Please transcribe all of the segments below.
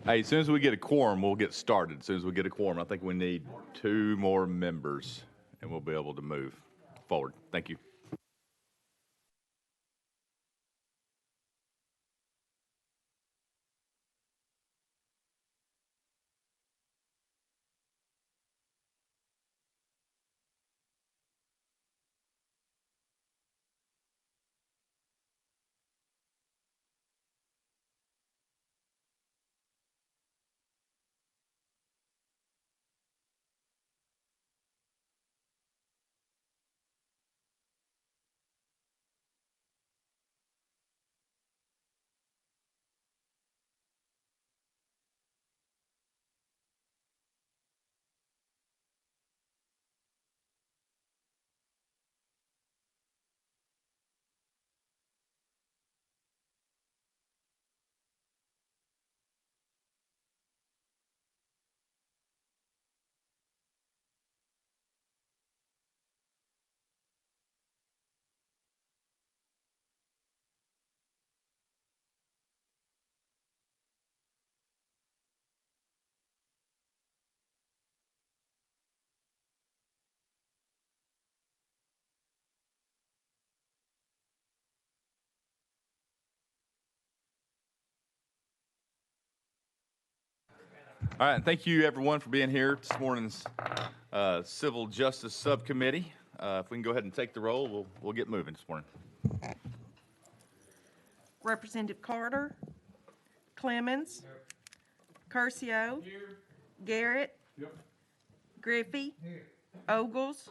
Hey, as soon as we get a quorum, we'll get started. As soon as we get a quorum, I think we need 2 more members, and we'll be able to move forward. Thank you. All right, thank you everyone for being here this morning's Civil Justice Subcommittee. If we can go ahead and take the roll, we'll get moving this morning. Representative Carter, Clemens, Curcio, Garrett, Griffey, Ogles,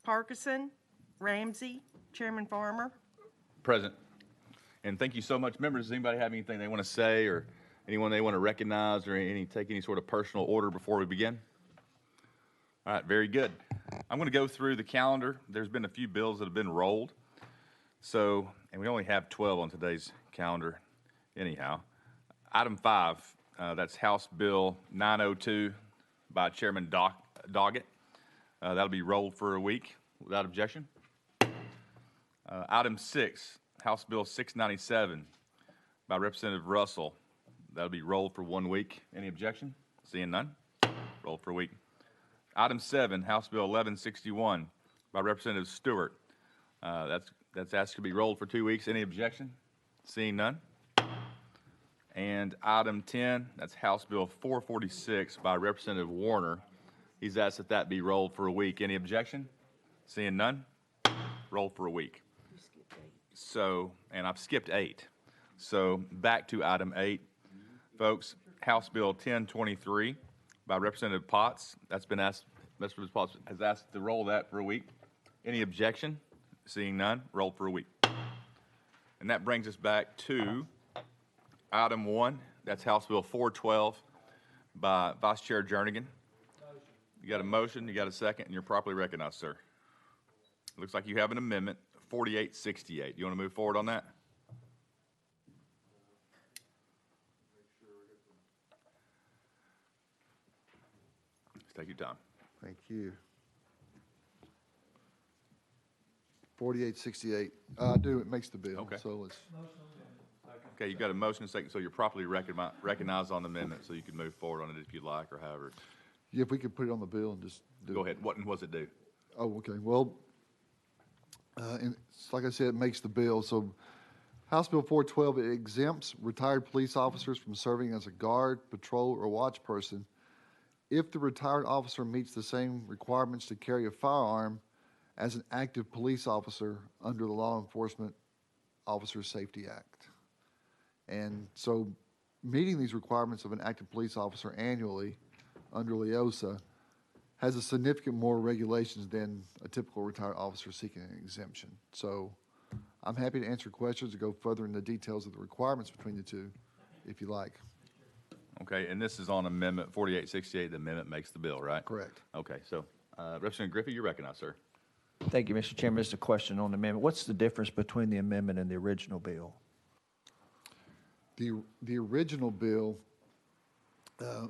Parkinson, Ramsey, Chairman Farmer. Present. And thank you so much. Members, does anybody have anything they want to say or anyone they want to recognize or take any sort of personal order before we begin? All right, very good. I'm going to go through the calendar. There's been a few bills that have been rolled. So, and we only have 12 on today's calendar anyhow. Item 5, that's House Bill 902 by Chairman Doggett. That'll be rolled for a week without objection. Item 6, House Bill 697 by Representative Russell. That'll be rolled for 1 week. Any objection? Seeing none, rolled for a week. Item 7, House Bill 1161 by Representative Stewart. That's asked to be rolled for 2 weeks. Any objection? Seeing none. And item 10, that's House Bill 446 by Representative Warner. He's asked that that be rolled for a week. Any objection? Seeing none, rolled for a week. So, and I've skipped 8. So back to item 8. Folks, House Bill 1023 by Representative Potts. That's been asked, Representative Potts has asked to roll that for a week. Any objection? Seeing none, roll for a week. And that brings us back to item 1. That's House Bill 412 by Vice Chair Jernigan. You got a motion, you got a second, and you're properly recognized, sir. Looks like you have an amendment, 4868. You want to move forward on that? Take your time. Thank you. 4868. I do. It makes the bill. Okay. So let's. Okay, you've got a motion and second, so you're properly recognized on the amendment, so you can move forward on it if you'd like, or however. Yeah, if we could put it on the bill and just do Go it. ahead. What does it do? Oh, okay. Well, and it's like I said, it makes the bill. So House Bill 412, it exempts retired police officers from serving as a guard, patrol, or watch person if the retired officer meets the same requirements to carry a firearm as an active police officer under the Law Enforcement Officer Safety Act. And so meeting these requirements of an active police officer annually under LEOSA has a significant more regulations than a typical retired officer seeking an exemption. So I'm happy to answer questions or go further in the details of the requirements between the two, if you like. Okay, and this is on Amendment 4868. The amendment makes the bill, right? Correct. Okay, so Representative Griffey, you're recognized, sir. Thank you, Mr. Chairman. Just a question on the amendment. What's the difference between the amendment and the original bill? The original bill, I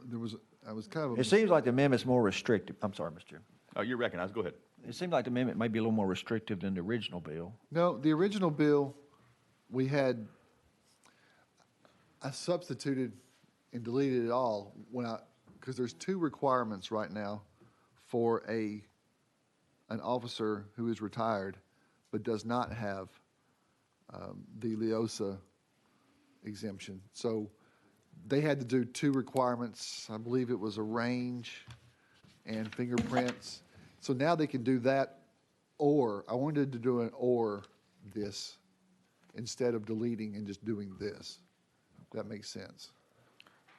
was kind of. It seems like the amendment's more restrictive. I'm sorry, Mr. Chairman. Oh, you're recognized. Go ahead. It seems like the amendment may be a little more restrictive than the original bill. No, the original bill, I substituted and deleted it all because there's two requirements right now for an officer who is retired but does not have the LEOSA exemption. So they had to do two requirements. I believe it was a range and fingerprints. So now they can do that, or I wanted to do an or this instead of deleting and just doing this. If that makes sense.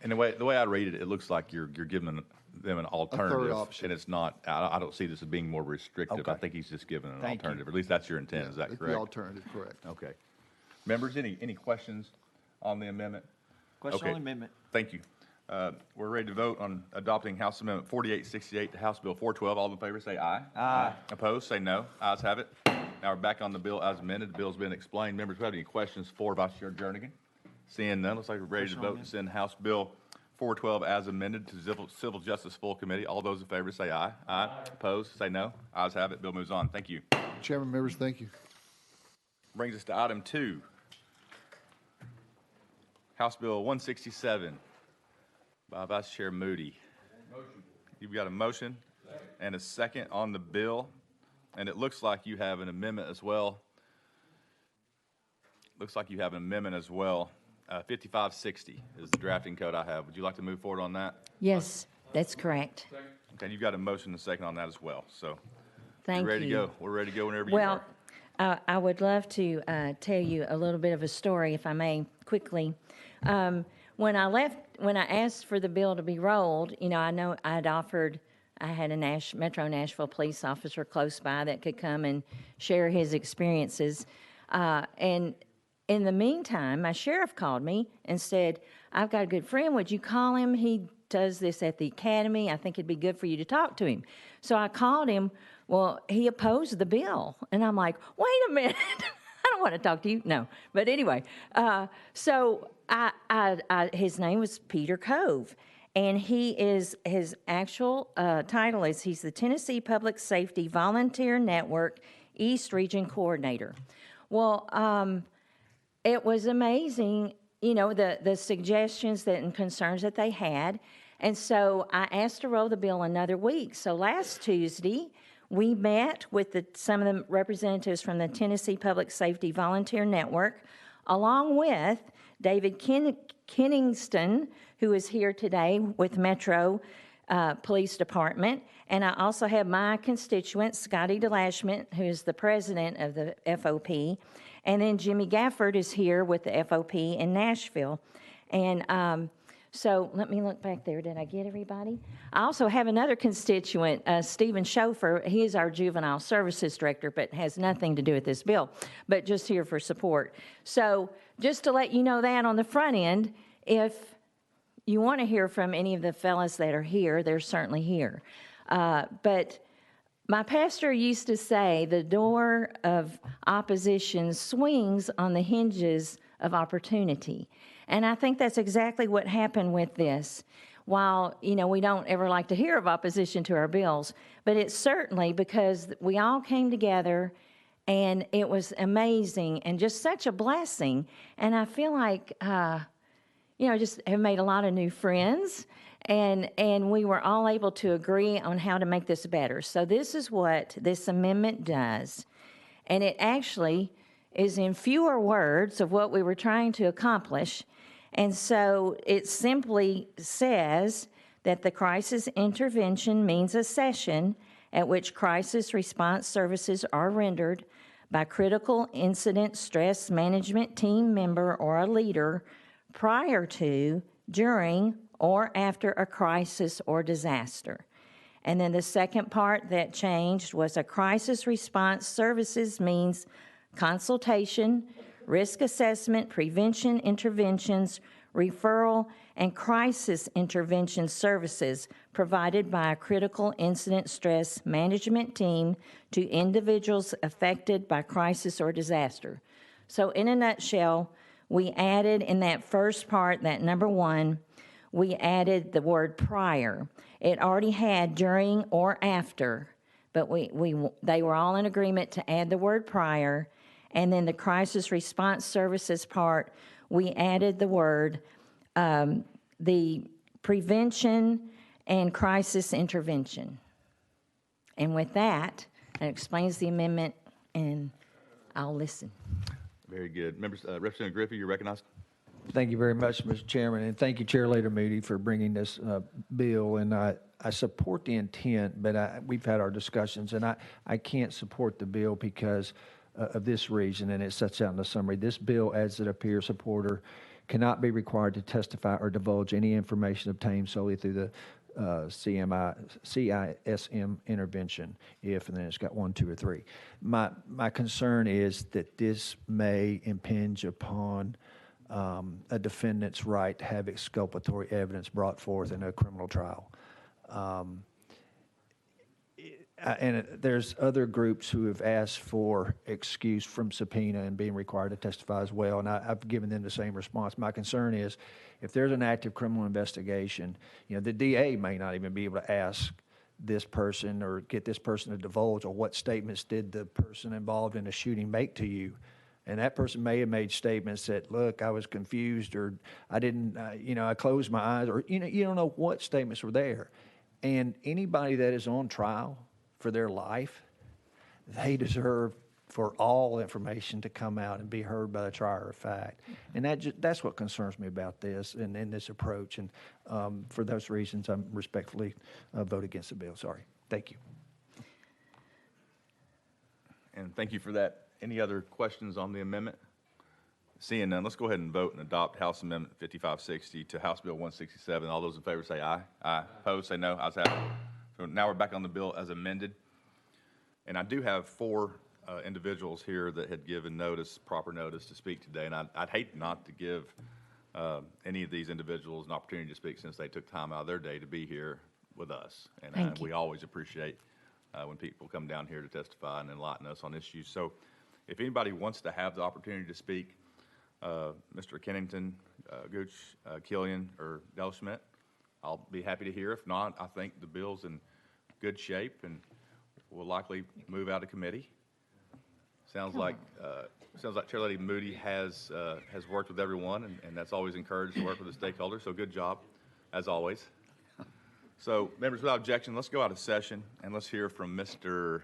And the way I read it, it looks like you're giving them an alternative. option. And it's not, I don't see this as being more restrictive. I Okay. think he's just giving an Thank you. alternative. Or at least that's your intent, is that It's correct? the alternative, correct. Okay. Members, any questions on the amendment? Question Okay. on the amendment. Thank you. We're ready to vote on adopting House Amendment 4868 to House Bill 412. All in favor, say aye. Aye. Opposed, say no. Ayes have it. Now we're back on the bill as amended. The bill's been explained. Members, do you have any questions for Vice Chair Jernigan? Seeing none, looks like we're ready to vote to send House Bill 412 as amended to Civil Justice Full Committee. All those in favor say aye. Aye. Opposed, say no. Ayes have it. Bill moves on. Thank you. Chairman, members, thank you. Brings us to item 2. House Bill 167 by Vice Chair Moody. You've got a motion and a second on the bill, and it looks like you have an amendment as well. 5560 is the drafting code I have. Would you like to move forward on that? Yes, that's correct. Okay, you've got a motion and a second on that as well. So Thank you're ready you. to go. We're ready to go whenever you Well, are. I would love to tell you a little bit of a story, if I may, quickly. When I asked for the bill to be rolled, I know I had a Metro Nashville police officer close by that could come and share his experiences. And in the meantime, my sheriff called me and said, I've got a good friend. Would you call him? He does this at the academy. I think it'd be good for you to talk to him. So I called him. Well, he opposed the bill. And I'm like, wait a minute. I don't want to talk to you. No. But anyway, so his name was Peter Cove. And his actual title is he's the Tennessee Public Safety Volunteer Network East Region Coordinator. Well, it was amazing, the suggestions and concerns that they had. And so I asked to roll the bill another week. So last Tuesday, we met with some of the representatives from the Tennessee Public Safety Volunteer Network, along with David Kennington, who is here today with Metro Police Department. And I also have my constituent, Scotty DeLashman, who is the president of the FOP. And then Jimmy Gafford is here with the FOP in Nashville. And so let me look back there. Did I get everybody? I also have another constituent, Stephen Schofer. He is our juvenile services director, but has nothing to do with this bill, but just here for support. So just to let you know that on the front end, if you want to hear from any of the fellas that are here, they're certainly here. But my pastor used to say the door of opposition swings on the hinges of opportunity. And I think that's exactly what happened with this. While, we don't ever like to hear of opposition to our bills, but it's certainly because we all came together and it was amazing and just such a blessing. And I feel like, just have made a lot of new friends. And we were all able to agree on how to make this better. So this is what this amendment does. And it actually is in fewer words of what we were trying to accomplish. And so it simply says that the crisis intervention means a session at which crisis response services are rendered by critical incident stress management team member or a leader prior to, during, or after a crisis or disaster. And then the second part that changed was a crisis response services means consultation, risk assessment, prevention interventions, referral, and crisis intervention services provided by a critical incident stress management team to individuals affected by crisis or disaster. So in a nutshell, we added in that first part, that number 1, we added the word prior. It already had during or after, but they were all in agreement to add the word prior. And then the crisis response services part, we added the word the prevention and crisis intervention. And with that, it explains the amendment, and I'll listen. Very good. Members, Representative Griffey, you're recognized. Thank you very much, Mr. Chairman, and thank you, Chair Leader Moody, for bringing this bill. And I support the intent, but we've had our discussions, and I can't support the bill because of this reason, and it sets out in the summary. This bill, as it appears, supporter cannot be required to testify or divulge any information obtained solely through the CISM intervention, if, and then it's got 1, 2, or 3. My concern is that this may impinge upon a defendant's right to have exculpatory evidence brought forth in a criminal trial. And there's other groups who have asked for excuse from subpoena and being required to testify as well, and I've given them the same response. My concern is if there's an active criminal investigation, the DA may not even be able to ask this person or get this person to divulge, or what statements did the person involved in the shooting make to you. And that person may have made statements that, look, I was confused, or I didn't, I closed my eyes, or, you don't know what statements were there. And anybody that is on trial for their life, they deserve for all information to come out and be heard by the trier of fact. And that's what concerns me about this and this approach. And for those reasons, I'm respectfully vote against the bill. Sorry. Thank you. And thank you for that. Any other questions on the amendment? Seeing none, let's go ahead and vote and adopt House Amendment 5560 to House Bill 167. All those in favor say aye. Aye. Opposed, say no. Ayes have it. So now we're back on the bill as amended. And I do have 4 individuals here that had given proper notice to speak today. And I'd hate not to give any of these individuals an opportunity to speak, since they took time out of their day to be here with us. And we always appreciate when people come down here to testify and enlighten us on issues. So if anybody wants to have the opportunity to speak, Mr. Kennington, Gooch, Killian, or Del Schmidt, I'll be happy to hear. If not, I think the bill's in good shape and will likely move out of committee. Sounds like Chair Lady Moody has worked with everyone, and that's always encouraged to work with the stakeholders. So good job, as always. So, members, without objection, let's go out of session and let's hear from Mr.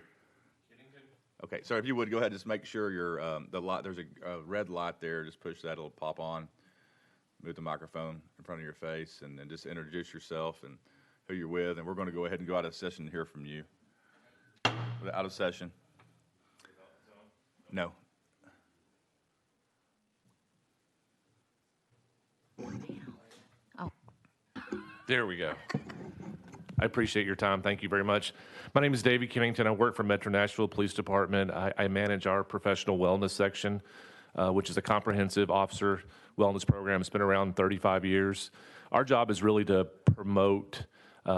Okay, so if you would go ahead, just make sure the light. There's a red light there. Just push that; it'll pop on. Move the microphone in front of your face, and then just introduce yourself and who you're with. And we're going to go ahead and go out of session and hear from you. Out of session. No. There we go. I appreciate your time. Thank you very much. My name is David Kennington. I work for Metro Nashville Police Department. I manage our professional wellness section, which is a comprehensive officer wellness program. It's been around 35 years. Our job is really to promote,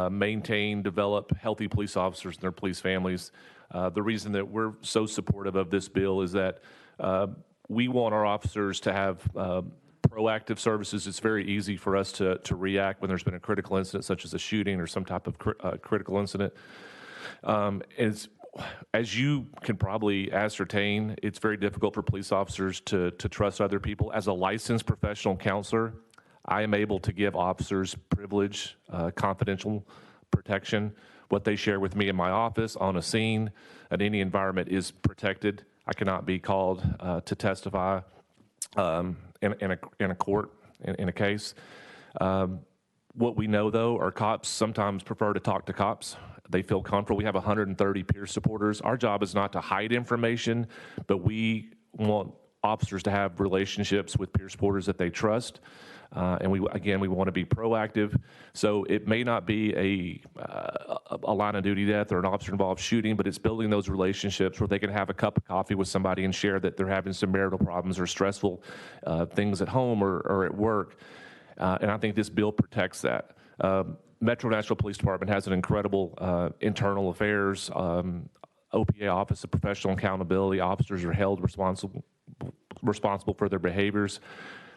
maintain, develop healthy police officers and their police families. The reason that we're so supportive of this bill is that we want our officers to have proactive services. It's very easy for us to react when there's been a critical incident, such as a shooting or some type of critical incident. As you can probably ascertain, it's very difficult for police officers to trust other people. As a licensed professional counselor, I am able to give officers privilege, confidential protection. What they share with me in my office, on a scene, at any environment is protected. I cannot be called to testify in a court, in a case. What we know, though, are cops sometimes prefer to talk to cops. They feel comfortable. We have 130 peer supporters. Our job is not to hide information, but we want officers to have relationships with peer supporters that they trust. And we want to be proactive. So it may not be a line of duty death or an officer involved shooting, but it's building those relationships where they can have a cup of coffee with somebody and share that they're having some marital problems or stressful things at home or at work. And I think this bill protects that. Metro Nashville Police Department has an incredible internal affairs, OPA, Office of Professional Accountability. Officers are held responsible for their behaviors.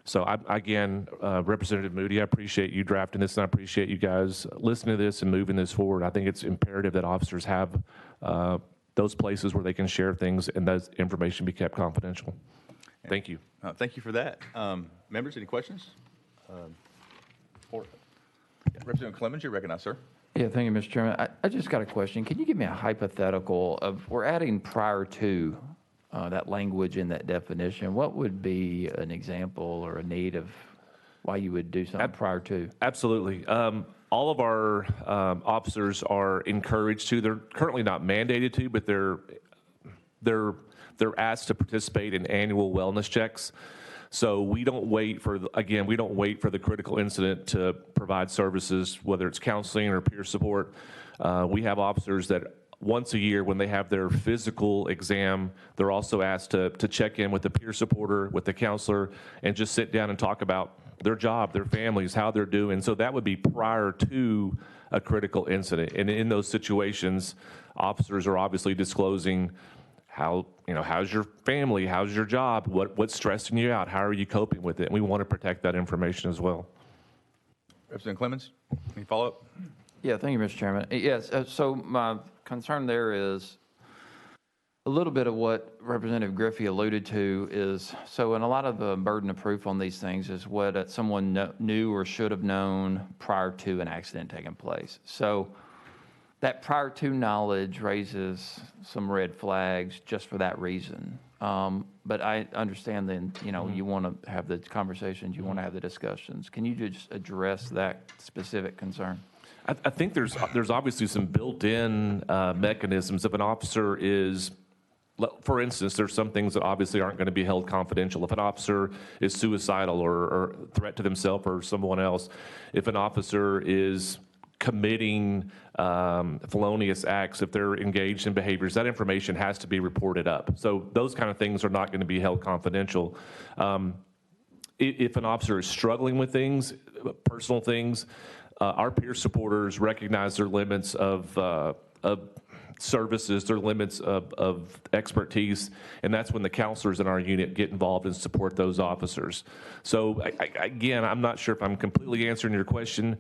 So again, Representative Moody, I appreciate you drafting this, and I appreciate you guys listening to this and moving this forward. I think it's imperative that officers have those places where they can share things and that information be kept confidential. Thank you. Thank you for that. Members, any questions? Support. Yeah, Representative Clemens, you recognize, sir. Yeah, thank you, Mr. Chairman. I just got a question. Can you give me a hypothetical of, we're adding prior to that language in that definition. What would be an example or a need of why you would do something prior to? Absolutely. All of our officers are encouraged to. They're currently not mandated to, but they're asked to participate in annual wellness checks. So we don't wait for, we don't wait for the critical incident to provide services, whether it's counseling or peer support. We have officers that once a year, when they have their physical exam, they're also asked to check in with the peer supporter, with the counselor, and just sit down and talk about their job, their families, how they're doing. So that would be prior to a critical incident. And in those situations, officers are obviously disclosing how's your family, how's your job, what's stressing you out, how are you coping with it? And we want to protect that information as well. Representative Clemens, any follow-up? Yeah, thank you, Mr. Chairman. Yes, so my concern there is a little bit of what Representative Griffey alluded to is, so in a lot of the burden of proof on these things is what someone knew or should have known prior to an accident taking place. So that prior to knowledge raises some red flags just for that reason. But I understand then, you want to have the conversations, you want to have the discussions. Can you just address that specific concern? I think there's obviously some built-in mechanisms. If an officer is, for instance, there's some things that obviously aren't going to be held confidential. If an officer is suicidal or threat to themselves or someone else, if an officer is committing felonious acts, if they're engaged in behaviors, that information has to be reported up. So those kind of things are not going to be held confidential. If an officer is struggling with things, personal things, our peer supporters recognize their limits of services, their limits of expertise, and that's when the counselors in our unit get involved and support those officers. So again, I'm not sure if I'm completely answering your question.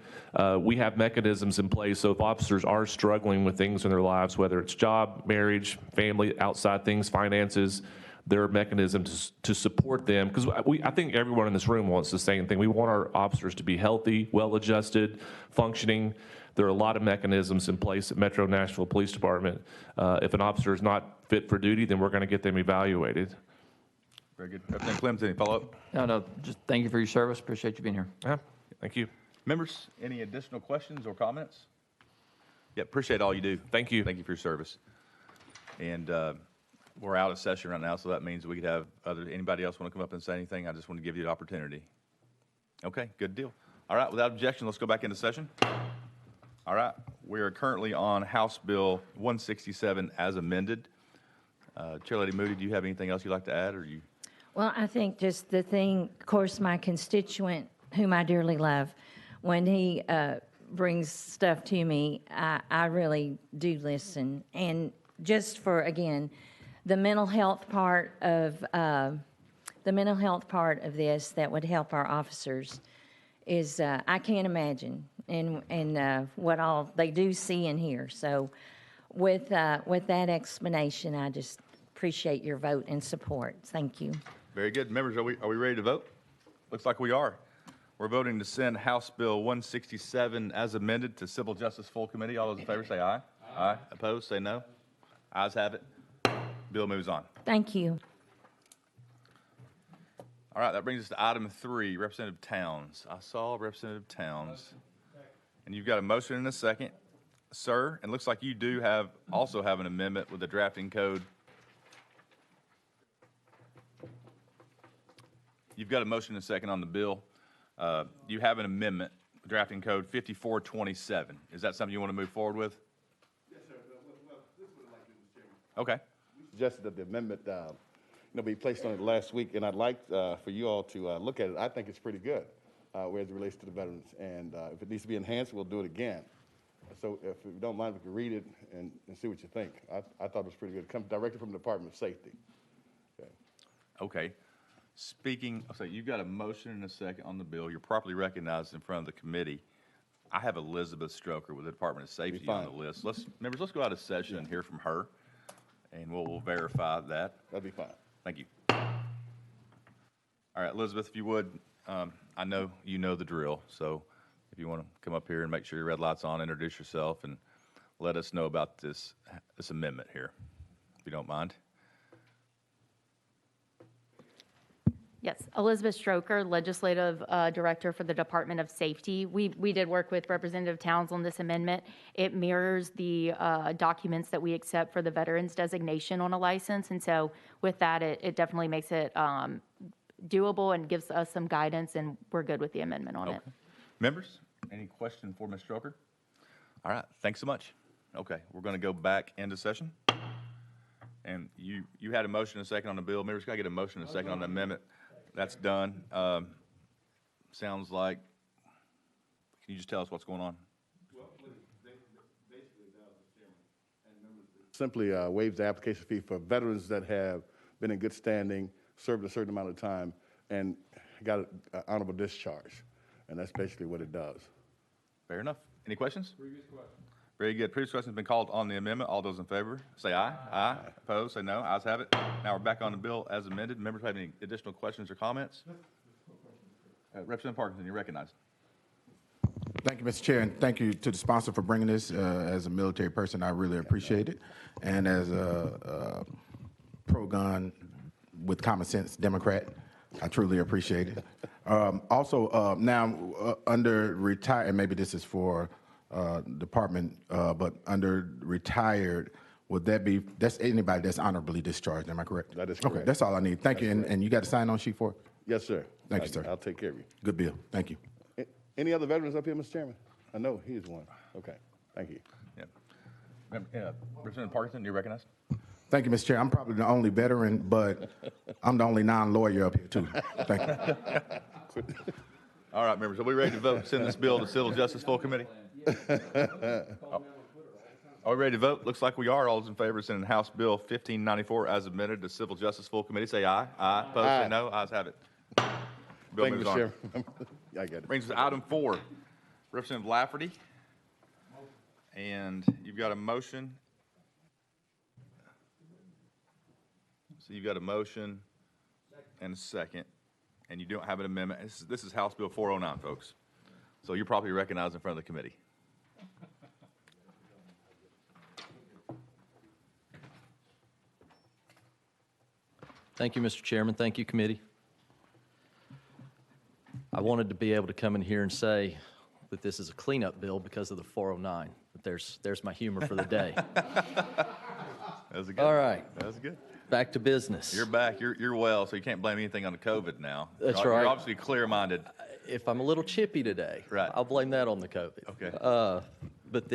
We have mechanisms in place, so if officers are struggling with things in their lives, whether it's job, marriage, family, outside things, finances, there are mechanisms to support them, because I think everyone in this room wants the same thing. We want our officers to be healthy, well-adjusted, functioning. There are a lot of mechanisms in place at Metro Nashville Police Department. If an officer is not fit for duty, then we're going to get them evaluated. Very good. Representative Clemens, any follow-up? No, just thank you for your service. Appreciate you being here. Yeah, thank you. Members, any additional questions or comments? Yeah, appreciate all you do. Thank you. Thank you for your service. And we're out of session right now, so that means we could have anybody else want to come up and say anything? I just want to give you the opportunity. Okay, good deal. All right, without objection, let's go back into session. All right, we are currently on House Bill 167 as amended. Chair Lady Moody, do you have anything else you'd like to add, or you? Well, I think just the thing, of course, my constituent, whom I dearly love, when he brings stuff to me, I really do listen. And just for, again, the mental health part of this that would help our officers is I can't imagine and what all they do see and hear. So with that explanation, I just appreciate your vote and support. Thank you. Very good. Members, are we ready to vote? Looks like we are. We're voting to send House Bill 167 as amended to Civil Justice Full Committee. All those in favor say aye. Aye. Opposed, say no. Ayes have it. Bill moves on. Thank you. All right, that brings us to item 3, Representative Towns. I saw Representative Towns. And you've got a motion and a second, sir. And it looks like you do also have an amendment with the drafting code. You've got a motion and a second on the bill. You have an amendment, drafting code 5427. Is that something you want to move forward with? Yes, sir. Well, this is what I'd like to do, Mr. Chairman. Okay. We suggested that the amendment, be placed on it last week, and I'd like for you all to look at it. I think it's pretty good, where it relates to the veterans. And if it needs to be enhanced, we'll do it again. So if you don't mind, we can read it and see what you think. I thought it was pretty good. It comes directly from the Department of Safety. Okay. Okay. So you've got a motion and a second on the bill. You're properly recognized in front of the committee. I have Elizabeth Stroker with the Department of Safety on the list. Members, let's go out of session and hear from her, and we'll verify that. That'd be fine. Thank you. All right, Elizabeth, if you would, I know you know the drill, so you want to come up here and make sure your red light's on, introduce yourself, and let us know about this amendment here, if you don't mind. Yes, Elizabeth Stroker, Legislative Director for the Department of Safety. We did work with Representative Towns on this amendment. It mirrors the documents that we accept for the veterans designation on a license. And so with that, it definitely makes it doable and gives us some guidance, and we're good with the amendment on it. Members, any question for Ms. Stroker? All right, thanks so much. Okay, we're going to go back into session. And you had a motion and a second on the bill. Members, got to get a motion and a second on the amendment. That's done. Sounds like, can you just tell us what's going on? Simply waives the application fee for veterans that have been in good standing, served a certain amount of time, and got an honorable discharge. And that's basically what it does. Fair enough. Any questions? Previous question. Very good. Previous question has been called on the amendment. All those in favor, say aye. Aye. Opposed, say no. Ayes have it. Now we're back on the bill as amended. Members have any additional questions or comments? Representative Parkinson, you're recognized. Thank you, Mr. Chair, and thank you to the sponsor for bringing this. As a military person, I really appreciate it. And as a pro-gun with common sense Democrat, I truly appreciate it. Also, now under retired, and maybe this is for department, but under retired, would that be, that's anybody that's honorably discharged, am I correct? That is correct. Okay, that's all I need. Thank you, and you got a sign-on sheet for it? Yes, sir. Thank you, sir. I'll take care of you. Good bill, thank you. Any other veterans up here, Mr. Chairman? I know he is one. Okay, thank you. Yeah. Representative Parkinson, you're recognized. Thank you, Mr. Chair. I'm probably the only veteran, but I'm the only non-lawyer up here, too. Thank you. All right, members, are we ready to vote, send this bill to Civil Justice Full Committee? Are we ready to vote? Looks like we are. All those in favor of sending House Bill 1594 as amended to Civil Justice Full Committee, say aye. Aye. Opposed, say no. Ayes have it. Bill Thank you, moves Mr. on. Chairman. I get it. Brings us to item 4, Representative Lafferty. And you've got a motion. So you've got a motion and a second, and you don't have an amendment. This is House Bill 409, folks. So you're probably recognized in front of the committee. Thank you, Mr. Chairman. Thank you, committee. I wanted to be able to come in here and say that this is a cleanup bill because of the 409. But there's my humor for the day. That was good. All right. That was good. Back to business. You're back. You're well, so you can't blame anything on the COVID now. That's You're right. obviously clear-minded. If I'm a little chippy today, Right. I'll blame that on the COVID. Okay. But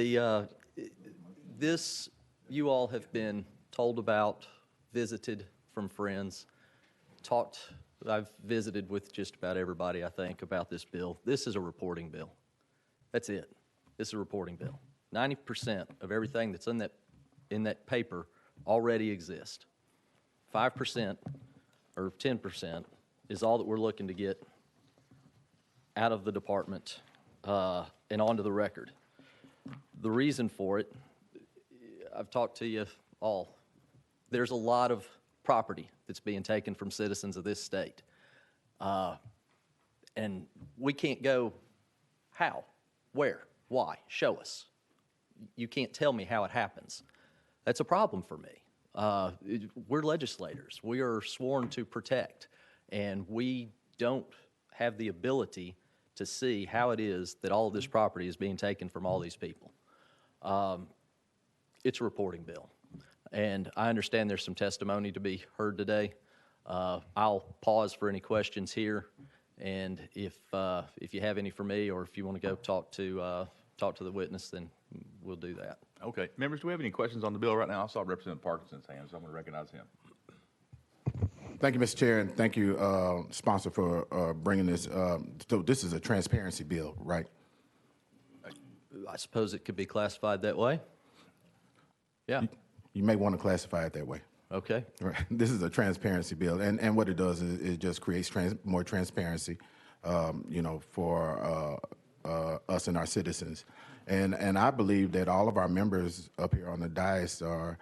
this, you all have been told about, visited from friends, talked. I've visited with just about everybody, I think, about this bill. This is a reporting bill. That's it. This is a reporting bill. 90% of everything that's in that paper already exists. 5% or 10% is all that we're looking to get out of the department and onto the record. The reason for it, I've talked to you all. There's a lot of property that's being taken from citizens of this state. And we can't go, how, where, why, show us. You can't tell me how it happens. That's a problem for me. We're legislators. We are sworn to protect, and we don't have the ability to see how it is that all of this property is being taken from all these people. It's a reporting bill, and I understand there's some testimony to be heard today. I'll pause for any questions here, and if you have any for me, or if you want to go talk to the witness, then we'll do that. Okay. Members, do we have any questions on the bill right now? I saw Representative Parkinson's hand, so I'm going to recognize him. Thank you, Mr. Chair, and thank you, sponsor, for bringing this. So this is a transparency bill, right? I suppose it could be classified that way. Yeah. You may want to classify it that way. Okay. Right. This is a transparency bill, and what it does is it just creates more transparency, for us and our citizens. And I believe that all of our members up here on the dais are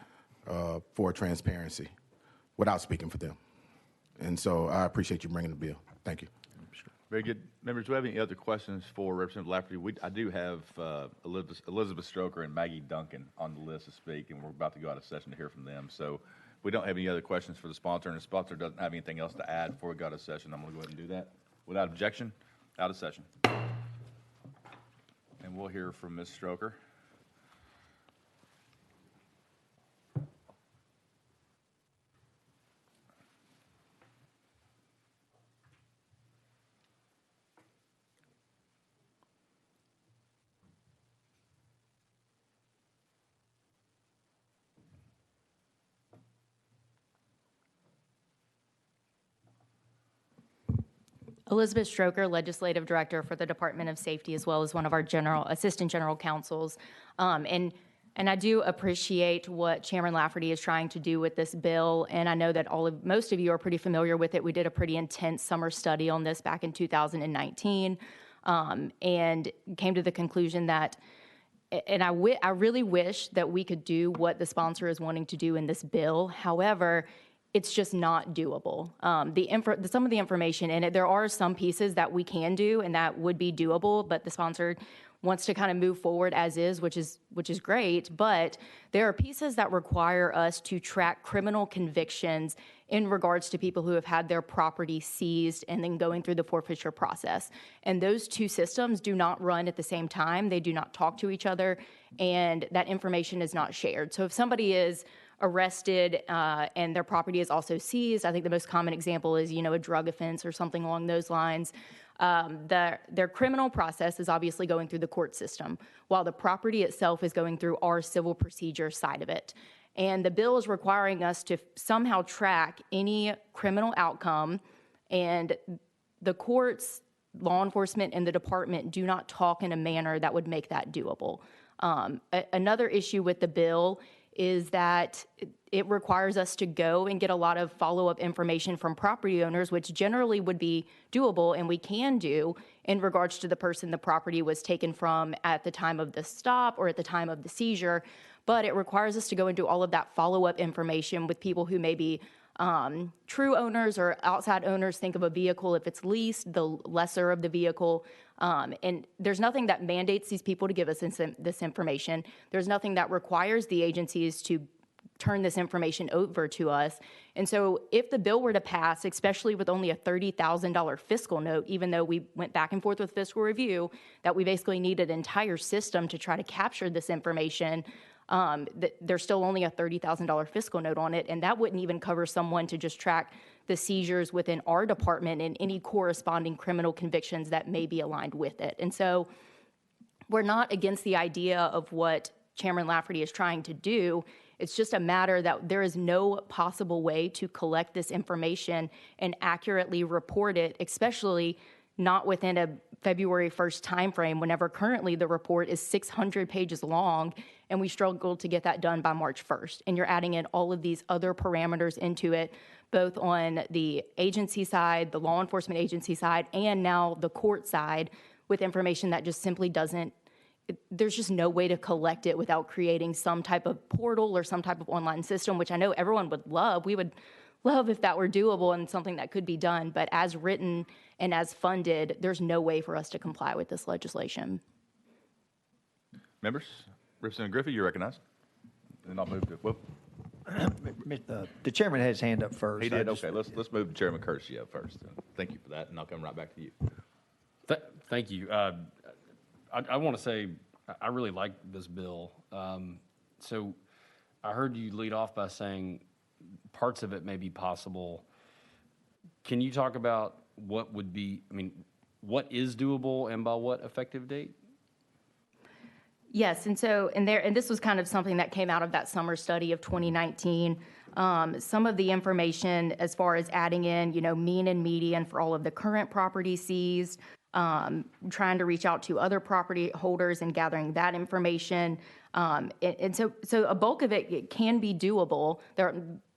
for transparency, without speaking for them. And so I appreciate you bringing the bill. Thank you. Very good. Members, do we have any other questions for Representative Lafferty? I do have Elizabeth Stroker and Maggie Duncan on the list to speak, and we're about to go out of session to hear from them. So we don't have any other questions for the sponsor, and the sponsor doesn't have anything else to add before we go out of session. I'm going to go ahead and do that. Without objection, out of session. And we'll hear from Ms. Stroker. Elizabeth Stroker, Legislative Director for the Department of Safety, as well as one of our Assistant General Counsels. And I do appreciate what Chairman Lafferty is trying to do with this bill, and I know that most of you are pretty familiar with it. We did a pretty intense summer study on this back in 2019, and came to the conclusion that, and I really wish that we could do what the sponsor is wanting to do in this bill. However, it's just not doable. Some of the information in it, there are some pieces that we can do and that would be doable, but the sponsor wants to kind of move forward as is, which is great. But there are pieces that require us to track criminal convictions in regards to people who have had their property seized and then going through the forfeiture process. And those two systems do not run at the same time. They do not talk to each other, and that information is not shared. So if somebody is arrested and their property is also seized, I think the most common example is, a drug offense or something along those lines. Their criminal process is obviously going through the court system, while the property itself is going through our civil procedure side of it. And the bill is requiring us to somehow track any criminal outcome, and the courts, law enforcement, and the department do not talk in a manner that would make that doable. Another issue with the bill is that it requires us to go and get a lot of follow-up information from property owners, which generally would be doable and we can do in regards to the person the property was taken from at the time of the stop or at the time of the seizure. But it requires us to go and do all of that follow-up information with people who may be true owners or outside owners. Think of a vehicle, if it's leased, the lesser of the vehicle. And there's nothing that mandates these people to give us this information. There's nothing that requires the agencies to turn this information over to us. And so if the bill were to pass, especially with only a $30,000 fiscal note, even though we went back and forth with fiscal review, that we basically need an entire system to try to capture this information, there's still only a $30,000 fiscal note on it, and that wouldn't even cover someone to just track the seizures within our department and any corresponding criminal convictions that may be aligned with it. And so we're not against the idea of what Chairman Lafferty is trying to do. It's just a matter that there is no possible way to collect this information and accurately report it, especially not within a February 1st timeframe, whenever currently the report is 600 pages long, and we struggled to get that done by March 1st. And you're adding in all of these other parameters into it, both on the agency side, the law enforcement agency side, and now the court side, with information that just simply doesn't, there's just no way to collect it without creating some type of portal or some type of online system, which I know everyone would love. We would love if that were doable and something that could be done, but as written and as funded, there's no way for us to comply with this legislation. Members, Representative Griffey, you're recognized. And I'll move to, well, The chairman had his hand up first. he did, okay, let's move to Chairman Curcio first. Thank you for that, and I'll come right back to you. Thank you. I want to say I really like this bill. So I heard you lead off by saying parts of it may be possible. Can you talk about what would be, what is doable and by what effective date? Yes, and this was kind of something that came out of that summer study of 2019. Some of the information as far as adding in, mean and median for all of the current property seized, trying to reach out to other property holders and gathering that information. And so a bulk of it can be doable.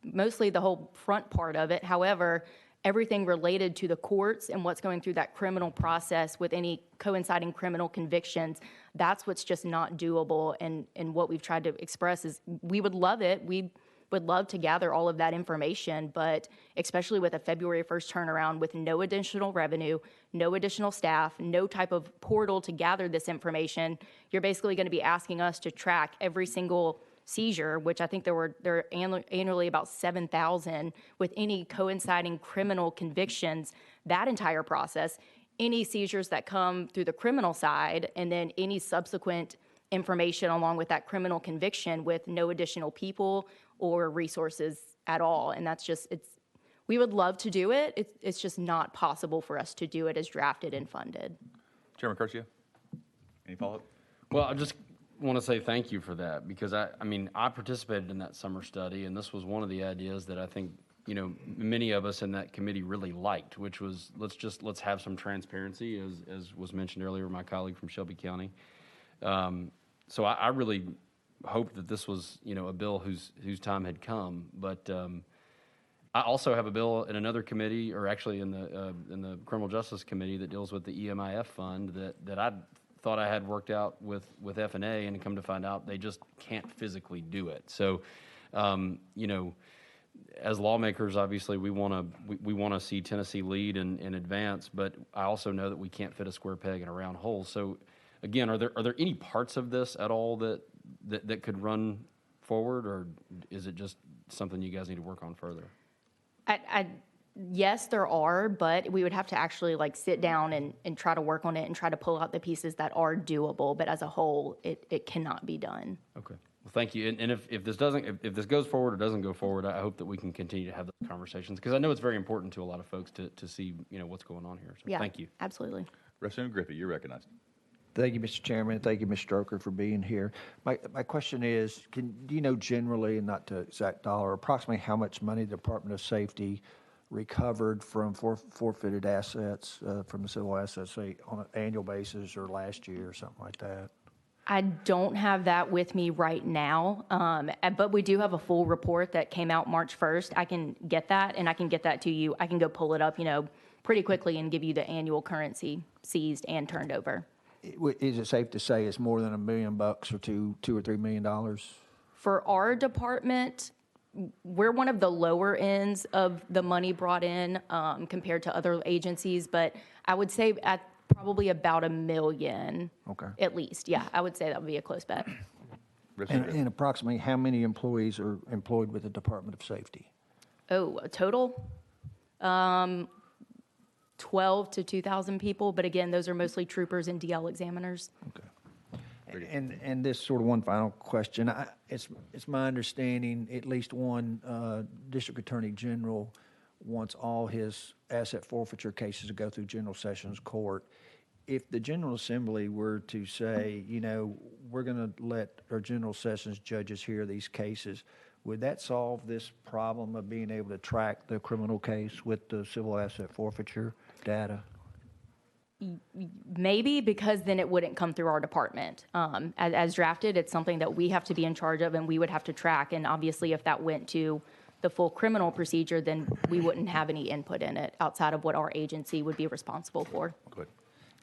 Mostly the whole front part of it. However, everything related to the courts and what's going through that criminal process with any coinciding criminal convictions, that's what's just not doable. And what we've tried to express is we would love it. We would love to gather all of that information, but especially with a February 1st turnaround with no additional revenue, no additional staff, no type of portal to gather this information, you're basically going to be asking us to track every single seizure, which I think there are annually about 7,000 with any coinciding criminal convictions, that entire process, any seizures that come through the criminal side, and then any subsequent information along with that criminal conviction with no additional people or resources at all. And that's just, we would love to do it. It's just not possible for us to do it as drafted and funded. Chairman Curcio, any follow-up? Well, I just want to say thank you for that, because I mean, I participated in that summer study, and this was one of the ideas that I think, many of us in that committee really liked, which was let's have some transparency, as was mentioned earlier, my colleague from Shelby County. So I really hope that this was, a bill whose time had come. But I also have a bill in another committee, or actually in the Criminal Justice Committee, that deals with the EMIF fund that I thought I had worked out with F&A, and come to find out they just can't physically do it. So, as lawmakers, obviously we want to see Tennessee lead and advance, but I also know that we can't fit a square peg in a round hole. So, again, are there any parts of this at all that could run forward, or is it just something you guys need to work on further? Yes, there are, but we would have to actually sit down and try to work on it and try to pull out the pieces that are doable. But as a whole, it cannot be done. Okay. Well, thank you. And if this goes forward or doesn't go forward, I hope that we can continue to have those conversations, because I know it's very important to a lot of folks to see what's going on here. So Yeah, thank you. Absolutely. Representative Griffey, you're recognized. Thank you, Mr. Chairman. Thank you, Ms. Stroker, for being here. My question is, do you know generally, and not to exact dollar, approximately how much money the Department of Safety recovered from forfeited assets from the civil assets, say, on an annual basis or last year or something like that? I don't have that with me right now, but we do have a full report that came out March 1st. I can get that, and I can get that to you. I can go pull it up, pretty quickly and give you the annual currency seized and turned over. Is it safe to say it's more than $1 million or $2 or $3 million? For our department, we're one of the lower ends of the money brought in compared to other agencies, but I would say at probably about $1 million. Okay. At least. Yeah, I would say that would be a close bet. And approximately how many employees are employed with the Department of Safety? Oh, a total? 12 to 2,000 people, but again, those are mostly troopers and DL examiners. Okay. And this sort of one final question. It's my understanding at least one District Attorney General wants all his asset forfeiture cases to go through General Sessions Court. If the General Assembly were to say, we're going to let our General Sessions judges hear these cases, would that solve this problem of being able to track the criminal case with the civil asset forfeiture data? Maybe, because then it wouldn't come through our department. As drafted, it's something that we have to be in charge of and we would have to track. And obviously, if that went to the full criminal procedure, then we wouldn't have any input in it outside of what our agency would be responsible for. Good.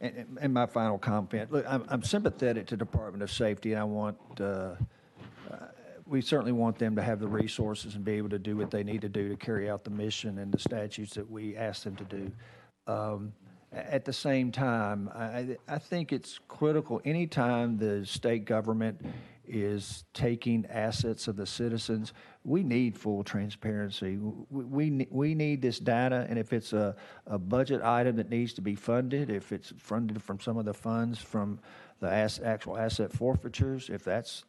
And my final comment, look, I'm sympathetic to Department of Safety, and I want, we certainly want them to have the resources and be able to do what they need to do to carry out the mission and the statutes that we ask them to do. At the same time, I think it's critical anytime the state government is taking assets of the citizens, we need full transparency. We need this data, and if it's a budget item that needs to be funded, if it's funded from some of the funds from the actual asset forfeitures, if that's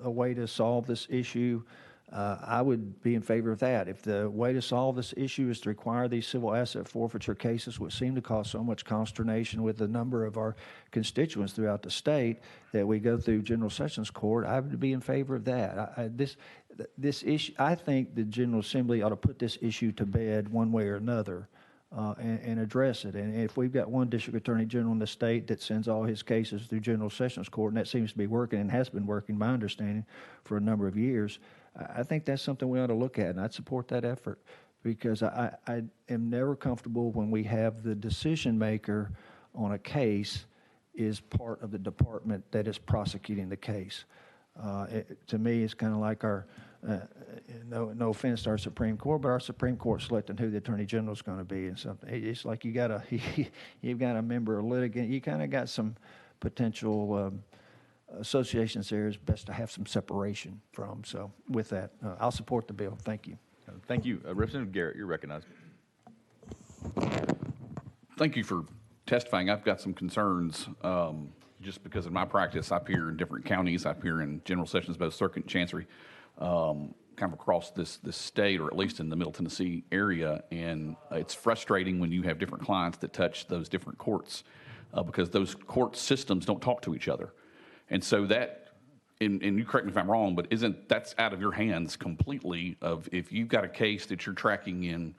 a way to solve this issue, I would be in favor of that. If the way to solve this issue is to require these civil asset forfeiture cases, which seem to cause so much consternation with a number of our constituents throughout the state, that we go through General Sessions Court, I would be in favor of that. This issue, I think the General Assembly ought to put this issue to bed one way or another and address it. And if we've got one District Attorney General in the state that sends all his cases through General Sessions Court, and that seems to be working and has been working, my understanding, for a number of years, I think that's something we ought to look at, and I'd support that effort, because I am never comfortable when we have the decision maker on a case is part of the department that is prosecuting the case. To me, it's kind of like our no offense to our Supreme Court, but our Supreme Court selecting who the Attorney General is going to be and something. It's like you've got a member, a litigant. You kind of got some potential associations there. It's best to have some separation from. So with that, I'll support the bill. Thank you. Thank you. Representative Garrett, you're recognized. Thank you for testifying. I've got some concerns just because of my practice. I appear in different counties. I appear in general sessions, both circuit and chancery, kind of across this state, or at least in the Middle Tennessee area. And it's frustrating when you have different clients that touch those different courts because those court systems don't talk to each other. And so that, and you correct me if I'm wrong, but that's out of your hands completely of if you've got a case that you're tracking in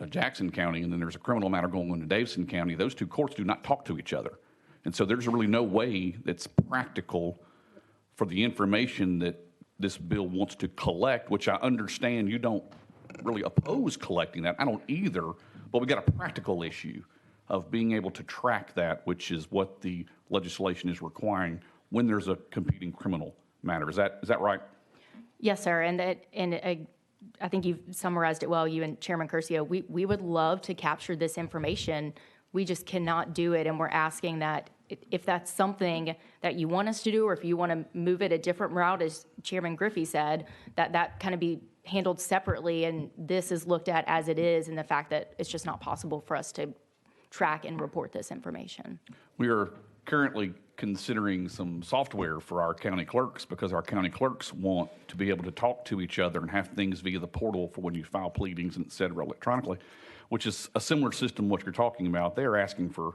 Jackson County, and then there's a criminal matter going on in Davidson County, those two courts do not talk to each other. And so there's really no way that's practical for the information that this bill wants to collect, which I understand you don't really oppose collecting that. I don't either, but we got a practical issue of being able to track that, which is what the legislation is requiring when there's a competing criminal matter. Is that right? Yes, sir. I think you've summarized it well, you and Chairman Curcio. We would love to capture this information. We just cannot do it, and we're asking that if that's something that you want us to do, or if you want to move it a different route, as Chairman Griffey said, that kind of be handled separately, and this is looked at as it is, and the fact that it's just not possible for us to track and report this information. We are currently considering some software for our county clerks because our county clerks want to be able to talk to each other and have things via the portal for when you file pleadings and et cetera electronically, which is a similar system what you're talking about. They're asking for,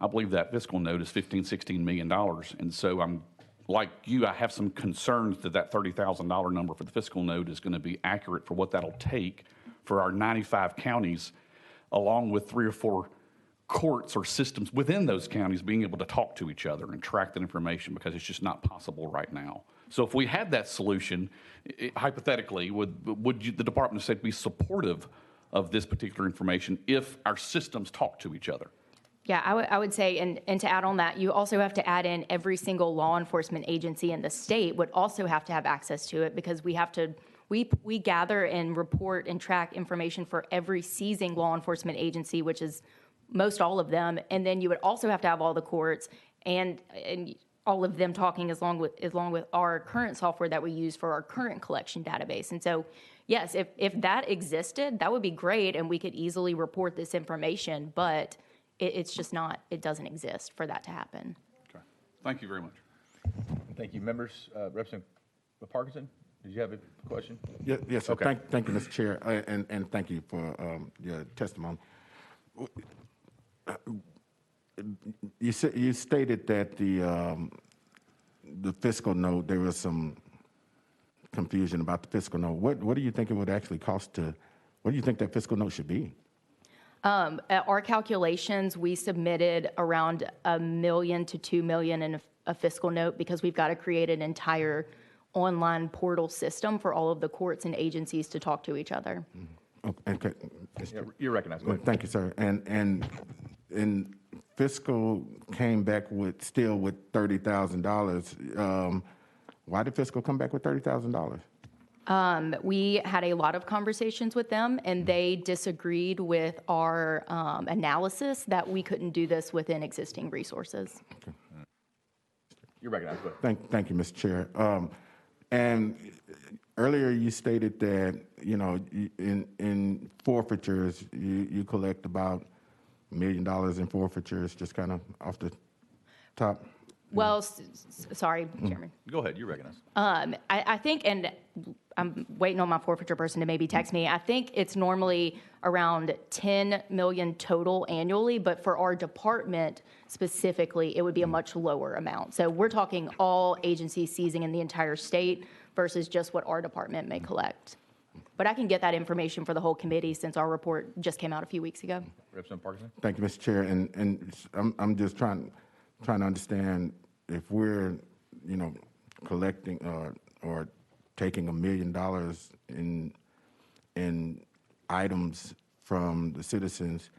I believe that fiscal note is $16 million. And so I'm like you, I have some concerns that $30,000 number for the fiscal note is going to be accurate for what that'll take for our 95 counties, along with 3 or 4 courts or systems within those counties being able to talk to each other and track that information, because it's just not possible right now. So if we had that solution, hypothetically, would the Department of State be supportive of this particular information if our systems talk to each other? Yeah, I would say, and to add on that, you also have to add in every single law enforcement agency in the state would also have to have access to it, because we gather and report and track information for every seizing law enforcement agency, which is most all of them, and then you would also have to have all the courts and all of them talking along with our current software that we use for our current collection database. And so, yes, if that existed, that would be great, and we could easily report this information, but it's just not, it doesn't exist for that to happen. Okay. Thank you very much. Thank you. Members, Representative Parkinson, did you have a question? Yes, sir. Okay. Thank you, Mr. Chair, and thank you for your testimony. You stated that the fiscal note, there was some confusion about the fiscal note. What do you think it would actually cost to? What do you think that fiscal note should be? At our calculations, we submitted around $1 million to $2 million in a fiscal note, because we've got to create an entire online portal system for all of the courts and agencies to talk to each other. Okay. Yeah, you're recognized. Thank you, sir. And fiscal came back with $30,000. Why did fiscal come back with $30,000? We had a lot of conversations with them, and they disagreed with our analysis that we couldn't do this within existing resources. Okay. You're recognized. Thank you, Mr. Chair. And earlier you stated that, in forfeitures, you collect about $1 million in forfeitures, just kind of off the top. Well, sorry, Chairman. Go ahead. You're recognized. I think, and I'm waiting on my forfeiture person to maybe text me, I think it's normally around 10 million total annually, but for our department specifically, it would be a much lower amount. So we're talking all agencies seizing in the entire state versus just what our department may collect. But I can get that information for the whole committee, since our report just came out a few weeks ago. Representative Parkinson. Thank you, Mr. Chair. And I'm just trying to understand if we're, collecting or taking $1 million in items from the citizens,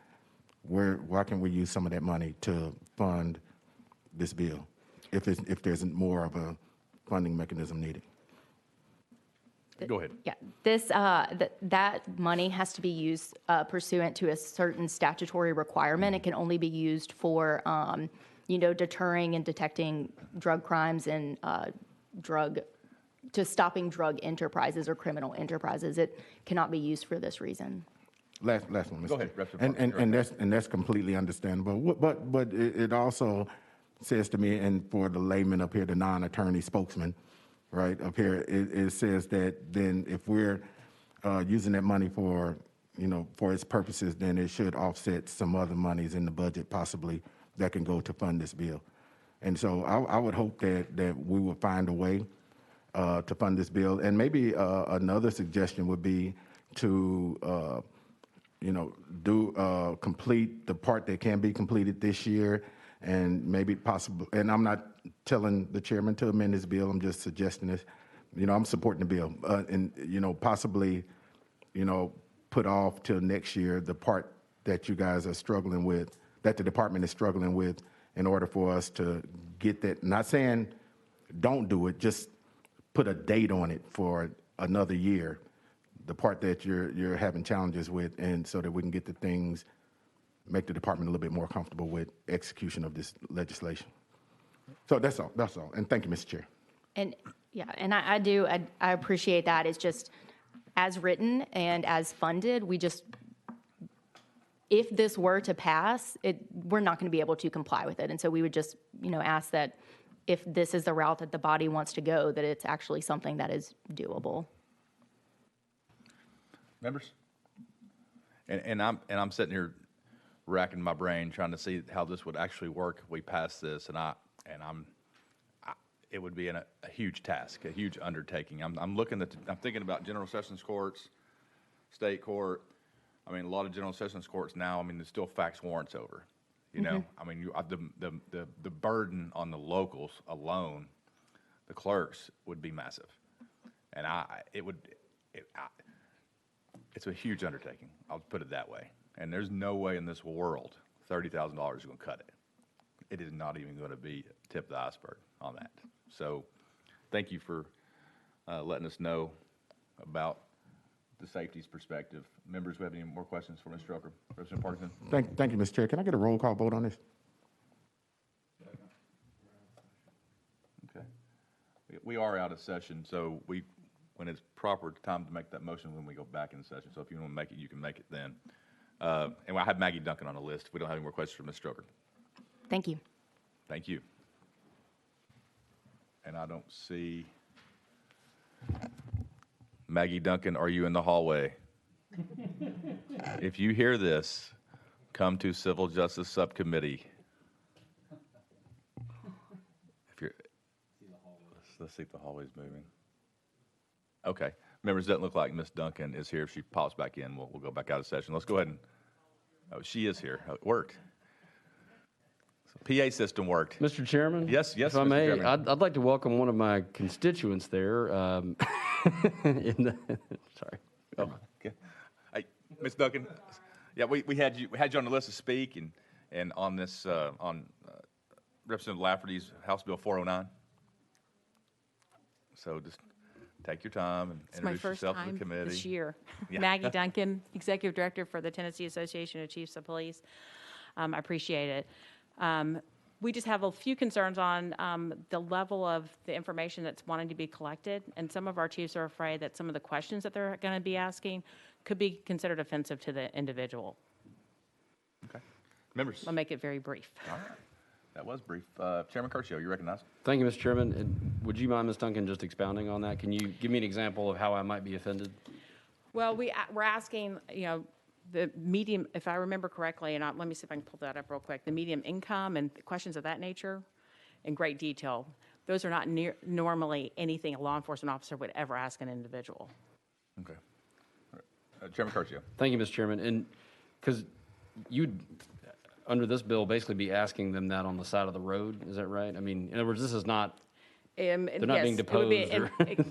why can we use some of that money to fund this bill if there's more of a funding mechanism needed? Go ahead. Yeah, that money has to be used pursuant to a certain statutory requirement. It can only be used for, deterring and detecting drug crimes and stopping drug enterprises or criminal enterprises. It cannot be used for this reason. Last one, Mr. Go ahead, Chair. Representative And that's completely understandable. But it also says to me, and for the layman up here, the non-attorney spokesman, right up here, it says that then if we're using that money for its purposes, then it should offset some other monies in the budget possibly that can go to fund this bill. And so I would hope that we would find a way to fund this bill. And maybe another suggestion would be to complete the part that can be completed this year, and maybe possible. And I'm not telling the chairman to amend this bill. I'm just suggesting this. I'm supporting the bill, and possibly, put off till next year the part that you guys are struggling with, that the department is struggling with, in order for us to get that. Not saying don't do it, just put a date on it for another year, the part that you're having challenges with, and so that we can get the things, make the department a little bit more comfortable with execution of this legislation. So that's all. And thank you, Mr. Chair. And yeah, and I appreciate that. It's just as written and as funded, if this were to pass, we're not going to be able to comply with it. And so we would just, ask that if this is the route that the body wants to go, that it's actually something that is doable. Members? And I'm sitting here racking my brain trying to see how this would actually work if we pass this, it would be a huge task, a huge undertaking. I'm thinking about general sessions courts, state court. I mean, a lot of general sessions courts now, there's still fax warrants over, the burden on the locals alone, the clerks, would be massive. And it's a huge undertaking. I'll put it that way. And there's no way in this world $30,000 is going to cut it. It is not even going to be tip of the iceberg on that. So thank you for letting us know about the safety's perspective. Members, who have any more questions for Ms. Strucker? Representative Parkinson? Thank you, Mr. Chair. Can I get a roll call vote on this? Okay. We are out of session, so when it's proper time to make that motion, when we go back in session. So if you want to make it, you can make it then. And I have Maggie Duncan on the list. If we don't have any more questions for Ms. Strucker. Thank you. Thank you. And I don't see Maggie Duncan. Are you in the hallway? If you hear this, come to Civil Justice Subcommittee. Let's see if the hallway's moving. Okay. Members, it doesn't look like Ms. Duncan is here. If she pops back in, we'll go back out of session. Let's go ahead and, she is here. It worked. So PA system worked. Mr. Chairman? Yes, If I Mr. may, Chairman. I'd like to welcome one of my constituents there. Sorry. Oh, okay. Hey, Ms. Duncan, yeah, we had you on the list to speak and on this, on Representative Lafferty's House Bill 409. So just take your time and It's my introduce first yourself to time the committee. this year. Yeah. Maggie Duncan, Executive Director for the Tennessee Association of Chiefs of Police. I appreciate it. We just have a few concerns on the level of the information that's wanting to be collected, and some of our chiefs are afraid that some of the questions that they're going to be asking could be considered offensive to the individual. Okay. Members. I'll make it very brief. All right. That was brief. Chairman Curcio, you recognize? Thank you, Mr. Chairman. And would you mind, Ms. Duncan, just expounding on that? Can you give me an example of how I might be offended? Well, we're asking, the medium, if I remember correctly, and let me see if I can pull that up real quick, the medium income and questions of that nature in great detail. Those are not normally anything a law enforcement officer would ever ask an individual. Okay. Chairman Curcio. Thank you, Mr. Chairman. And because you'd, under this bill, basically be asking them that on the side of the road, is that right? I mean, in other words, this is not, they're not being deposed.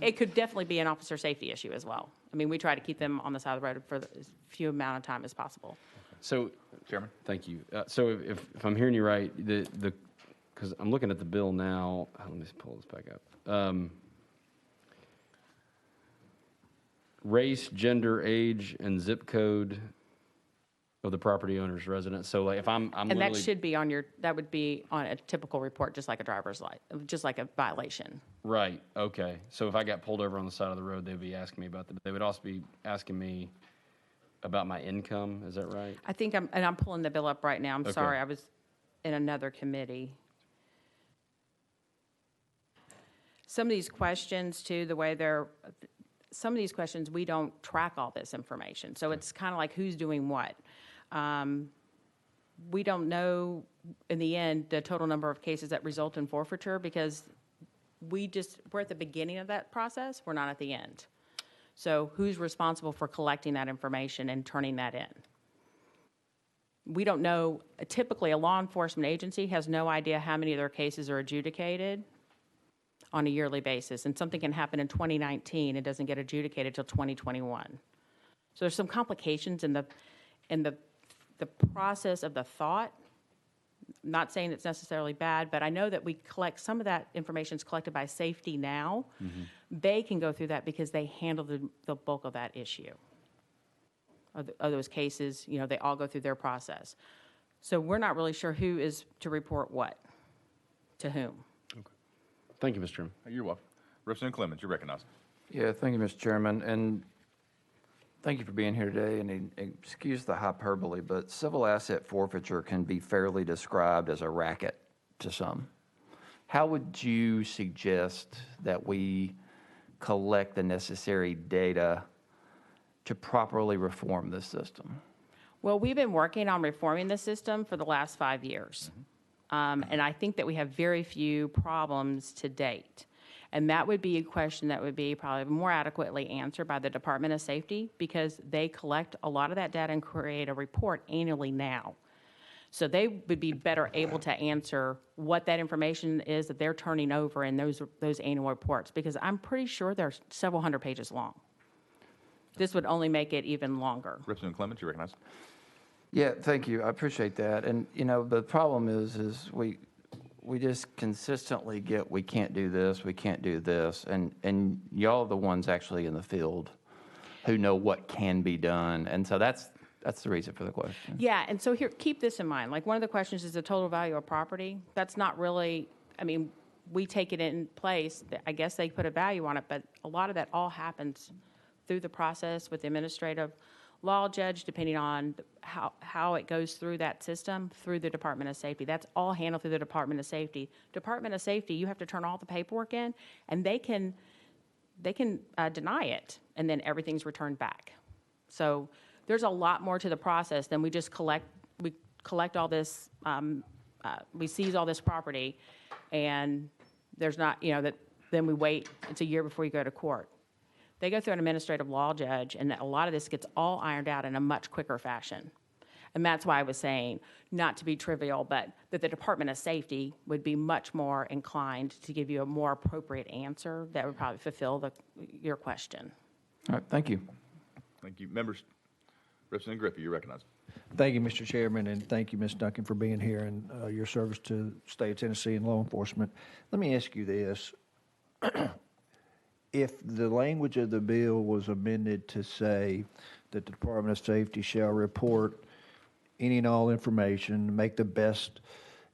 It could definitely be an officer safety issue as well. I mean, we try to keep them on the side of the road for as few amount of time as possible. So, Chairman. Thank you. So if I'm hearing you right, because I'm looking at the bill now, let me pull this back up. race, gender, age, and zip code of the property owner's residence. So like if I'm And that literally. should be on that would be on a typical report, just like a driver's license, just like a violation. Right, okay. So if I got pulled over on the side of the road, they'd be asking me about they would also be asking me about my income, is that right? I think I'm pulling the bill up right now. I'm Okay. sorry, I was in another committee. Some of these questions too, some of these questions, we don't track all this information. So it's kind of like who's doing what. We don't know in the end the total number of cases that result in forfeiture because we're at the beginning of that process, we're not at the end. So who's responsible for collecting that information and turning that in? We don't know, typically a law enforcement agency has no idea how many of their cases are adjudicated on a yearly basis, and something can happen in 2019, it doesn't get adjudicated till 2021. So there's some complications in the process of the thought. Not saying it's necessarily bad, but I know that we collect, some of that information is collected by safety now. Mm-hmm. They can go through that because they handle the bulk of that issue. Of those cases, they all go through their process. So we're not really sure who is to report what to whom. Thank you, Mr. Chairman. You're welcome. Representative Clemens, you're recognized. Yeah, thank you, Mr. Chairman, and thank you for being here today, and excuse the hyperbole, but civil asset forfeiture can be fairly described as a racket to some. How would you suggest that we collect the necessary data to properly reform this system? Well, we've been working on reforming the system for the last 5 years. And I think that we have very few problems to date. And that would be a question that would be probably more adequately answered by the Department of Safety because they collect a lot of that data and create a report annually now. So they would be better able to answer what that information is that they're turning over in those annual reports because I'm pretty sure they're several hundred pages long. This would only make it even longer. Representative Clemens, you're recognized. Yeah, thank you. I appreciate that. And, the problem is we just consistently get, we can't do this, we can't do this. And y'all are the ones actually in the field who know what can be done. And so that's the reason for the question. Yeah, and so here, keep this in mind. Like one of the questions is the total value of property. That's not really, we take it in place. I guess they put a value on it, but a lot of that all happens through the process with the administrative law judge, depending on how it goes through that system, through the Department of Safety. That's all handled through the Department of Safety. Department of Safety, you have to turn all the paperwork in, and they can deny it, and then everything's returned back. So there's a lot more to the process than we just collect all this, we seize all this property, and there's not, then we wait, it's a year before you go to court. They go through an administrative law judge, and a lot of this gets all ironed out in a much quicker fashion. And that's why I was saying, not to be trivial, but that the Department of Safety would be much more inclined to give you a more appropriate answer that would probably fulfill your question. All right, thank you. Thank you. Members, Representative Griffey, you're recognized. Thank you, Mr. Chairman, and thank you, Ms. Duncan, for being here and your service to the state of Tennessee and law enforcement. Let me ask you this. If the language of the bill was amended to say that the Department of Safety shall report any and all information, make the best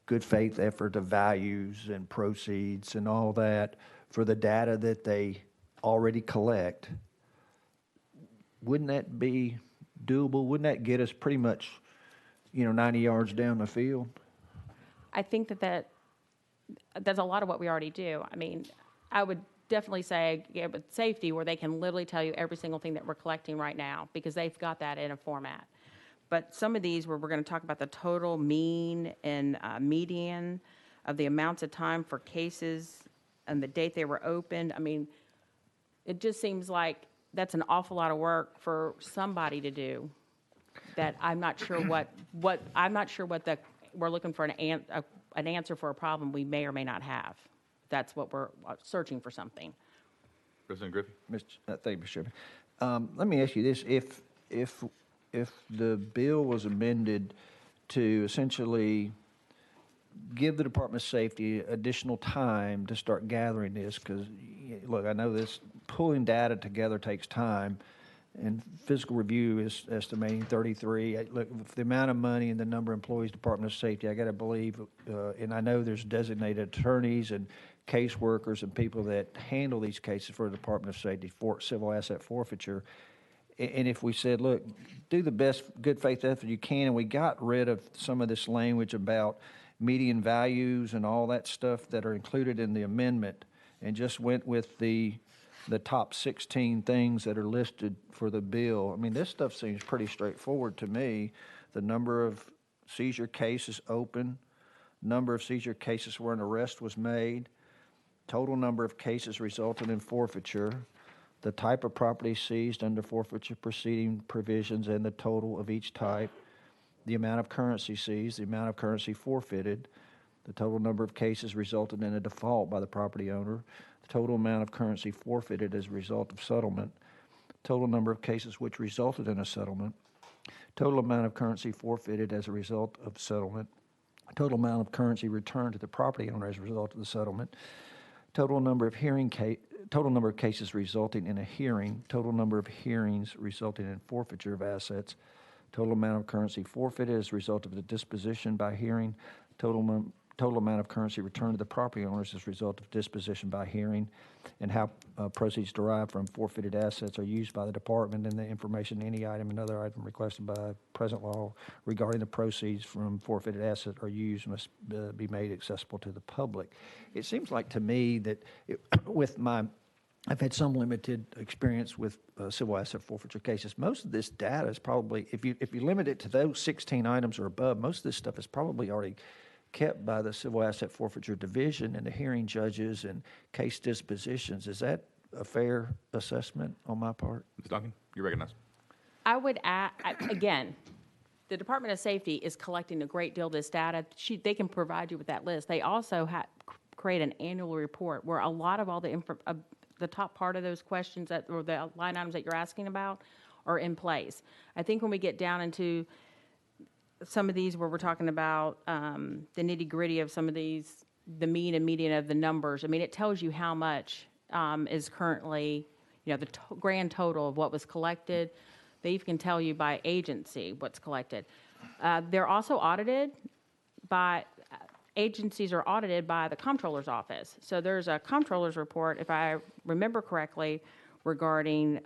good faith effort of values and proceeds and all that for the data that they already collect, wouldn't that be doable? Wouldn't that get us pretty much, 90 yards down the field? I think that's a lot of what we already do. I would definitely say, with safety, where they can literally tell you every single thing that we're collecting right now, because they've got that in a format. But some of these where we're going to talk about the total mean and median of the amounts of time for cases and the date they were opened, it just seems like that's an awful lot of work for somebody to do that I'm not sure we're looking for an answer for a problem we may or may not have. That's what we're searching for something. Representative Griffey. Thank you, Mr. Chairman. Let me ask you this: if the bill was amended to essentially give the Department of Safety additional time to start gathering this, because look, I know this pulling data together takes time, And physical review is estimating 33. Look, with the amount of money and the number of employees, Department of Safety, I got to believe, and I know there's designated attorneys and caseworkers and people that handle these cases for the Department of Safety for civil asset forfeiture. And if we said, look, do the best good faith effort you can, and we got rid of some of this language about median values and all that stuff that are included in the amendment, and just went with the top 16 things that are listed for the bill. I mean, this stuff seems pretty straightforward to me. The number of seizure cases open, number of seizure cases where an arrest was made, total number of cases resulting in forfeiture, the type of property seized under forfeiture proceeding provisions and the total of each type, the amount of currency seized, the amount of currency forfeited, the total number of cases resulting in a default by the property owner, the total amount of currency forfeited as a result of settlement, total number of cases which resulted in a settlement, total amount of currency forfeited as a result of settlement, total amount of currency returned to the property owner as a result of the settlement, total number of cases resulting in a hearing, total number of hearings resulting in forfeiture of assets, total amount of currency forfeited as a result of the disposition by hearing, total amount of currency returned to the property owners as a result of disposition by hearing, and how proceeds derived from forfeited assets are used by the department, and the information, any item, another item requested by present law regarding the proceeds from forfeited assets are used must be made accessible to the public. It seems like to me that I've had some limited experience with civil asset forfeiture cases. Most of this data is probably, if you limit it to those 16 items or above, most of this stuff is probably already kept by the Civil Asset Forfeiture Division and the hearing judges and case dispositions. Is that a fair assessment on my part? Ms. Duncan, you're recognized. I would add, again, the Department of Safety is collecting a great deal of this data. They can provide you with that list. They also create an annual report where a lot of all the top part of those questions or the line items that you're asking about are in place. I think when we get down into some of these where we're talking about the nitty gritty of some of these, the mean and median of the numbers, I mean, it tells you how much is currently, the grand total of what was collected. They even can tell you by agency what's collected. They're also audited by, agencies are audited by the comptroller's office. So there's a comptroller's report, if I remember correctly, regarding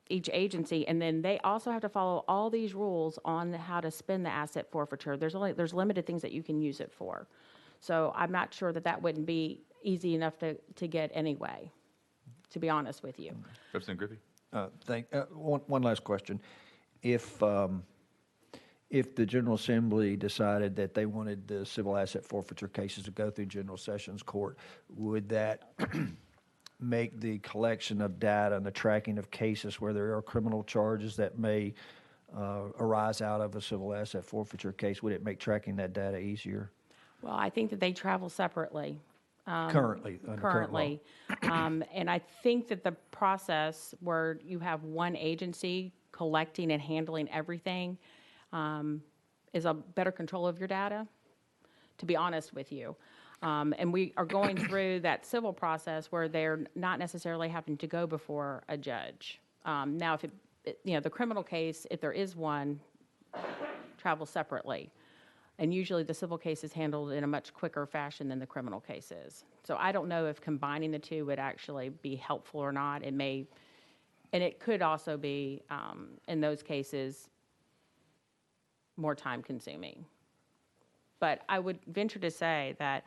each agency, and then they also have to follow all these rules on how to spend the asset forfeiture. There's limited things that you can use it for. So I'm not sure that wouldn't be easy enough to get anyway, to be honest with you. Representative Griffey? One last question. If the General Assembly decided that they wanted the civil asset forfeiture cases to go through General Sessions Court, would that make the collection of data and the tracking of cases where there are criminal charges that may arise out of a civil asset forfeiture case, would it make tracking that data easier? Well, I think that they travel separately. Currently, under current law. And I think that the process where you have one agency collecting and handling everything is a better control of your data, to be honest with you. And we are going through that civil process where they're not necessarily having to go before a judge. Now, if the criminal case, if there is one, travels separately. And usually the civil case is handled in a much quicker fashion than the criminal case is. So I don't know if combining the two would actually be helpful or not. It may, and it could also be, in those cases, more time consuming. But I would venture to say that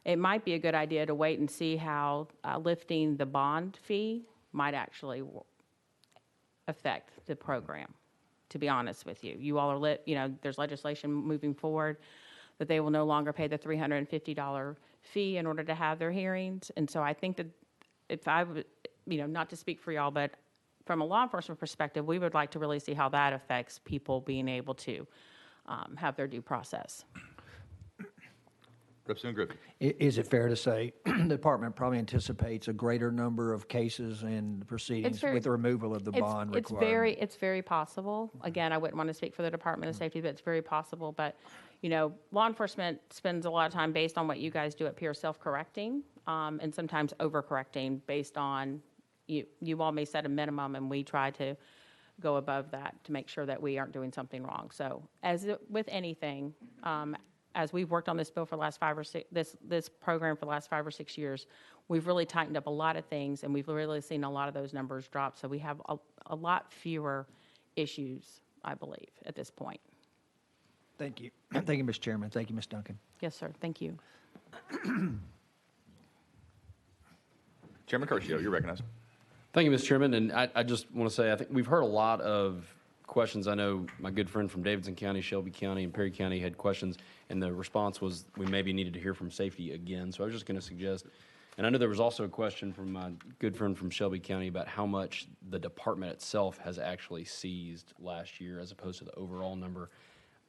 it might be a good idea to wait and see how lifting the bond fee might actually affect the program, to be honest with you. You all are there's legislation moving forward that they will no longer pay the $350 fee in order to have their hearings. And so I think that if I would, not to speak for y'all, but from a law enforcement perspective, we would like to really see how that affects people being able to have their due process. Representative Griffey? Is it fair to say the department probably anticipates a greater number of cases and proceedings with the removal of the bond requirement? It's very possible. Again, I wouldn't want to speak for the Department of Safety, but it's very possible. But, law enforcement spends a lot of time based on what you guys do up here, self-correcting, and sometimes overcorrecting based on you all may set a minimum, and we try to go above that to make sure that we aren't doing something wrong. So with anything, as we've worked on this bill for the last 5 or 6, this program for the last 5 or 6 years, we've really tightened up a lot of things, and we've really seen a lot of those numbers drop. So we have a lot fewer issues, I believe, at this point. Thank you. Thank you, Mr. Chairman. Thank you, Ms. Duncan. Yes, sir. Thank you. Chairman Curcio, you're recognized. Thank you, Mr. Chairman. And I just want to say, I think we've heard a lot of questions. I know my good friend from Davidson County, Shelby County, and Perry County had questions, and the response was we maybe needed to hear from safety again. So I was just going to suggest, and I know there was also a question from my good friend from Shelby County about how much the department itself has actually seized last year as opposed to the overall number.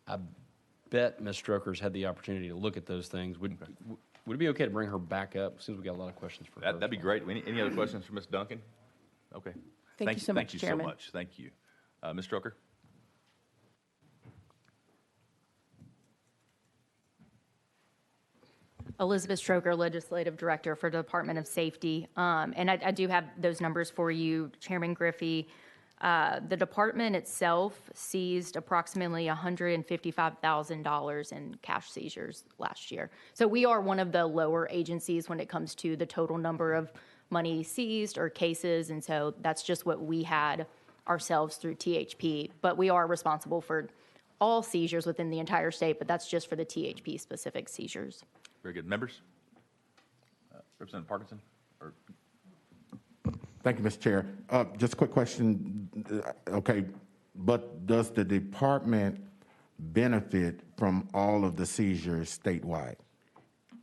I bet Ms. Stroker's had the opportunity to look at those things. Would it be okay to bring her back up? Since we got a lot of questions for her. That'd be great. Any other questions for Ms. Duncan? Okay. Thank you so much, Thank you Chairman. so much. Thank you. Ms. Stroker? Elizabeth Stroker, Legislative Director for the Department of Safety. And I do have those numbers for you, Chairman Griffey. The department itself seized approximately $155,000 in cash seizures last year. So we are one of the lower agencies when it comes to the total number of money seized or cases, and so that's just what we had ourselves through THP. But we are responsible for all seizures within the entire state, but that's just for the THP specific seizures. Very good. Members? Representative Parkinson? Thank you, Mr. Chair. Just a quick question. Okay, but does the department benefit from all of the seizures statewide?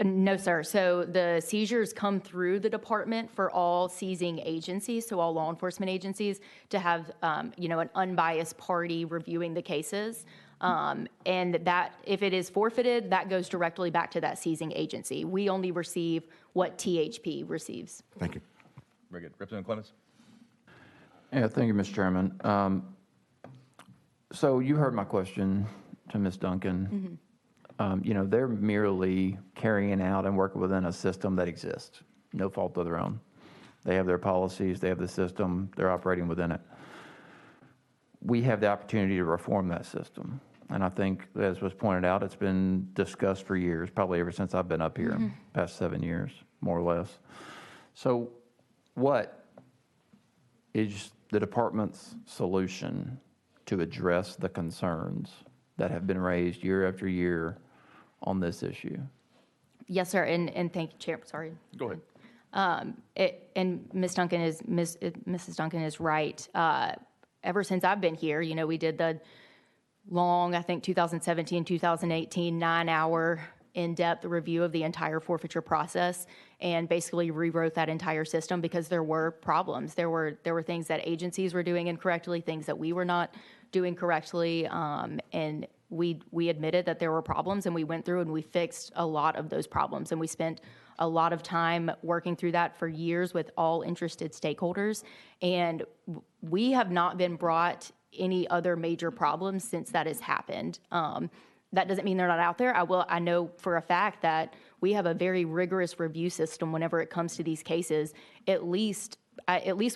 No, sir. So the seizures come through the department for all seizing agencies, so all law enforcement agencies, to have, an unbiased party reviewing the cases. And that, if it is forfeited, that goes directly back to that seizing agency. We only receive what THP receives. Thank you. Very good. Representative Clemens? Yeah, thank you, Mr. Chairman. So you heard my question to Ms. Duncan. They're merely carrying out and working within a system that exists, no fault of their own. They have their policies, they have the system, they're operating within it. We have the opportunity to reform that system. And I think, as was pointed out, it's been discussed for years, probably ever since I've been up here, past 7 years, more or less. So what is the department's solution to address the concerns that have been raised year after year on this issue? Yes, sir, and thank you, Chair, sorry. Go ahead. And Mrs. Duncan is right. Ever since I've been here, we did the long, I think 2017, 2018, 9-hour in-depth review of the entire forfeiture process and basically rewrote that entire system because there were problems. There were things that agencies were doing incorrectly, things that we were not doing correctly, and we admitted that there were problems, and we went through and we fixed a lot of those problems, and we spent a lot of time working through that for years with all interested stakeholders, and we have not been brought any other major problems since that has happened. That doesn't mean they're not out there. I know for a fact that we have a very rigorous review system whenever it comes to these cases, at least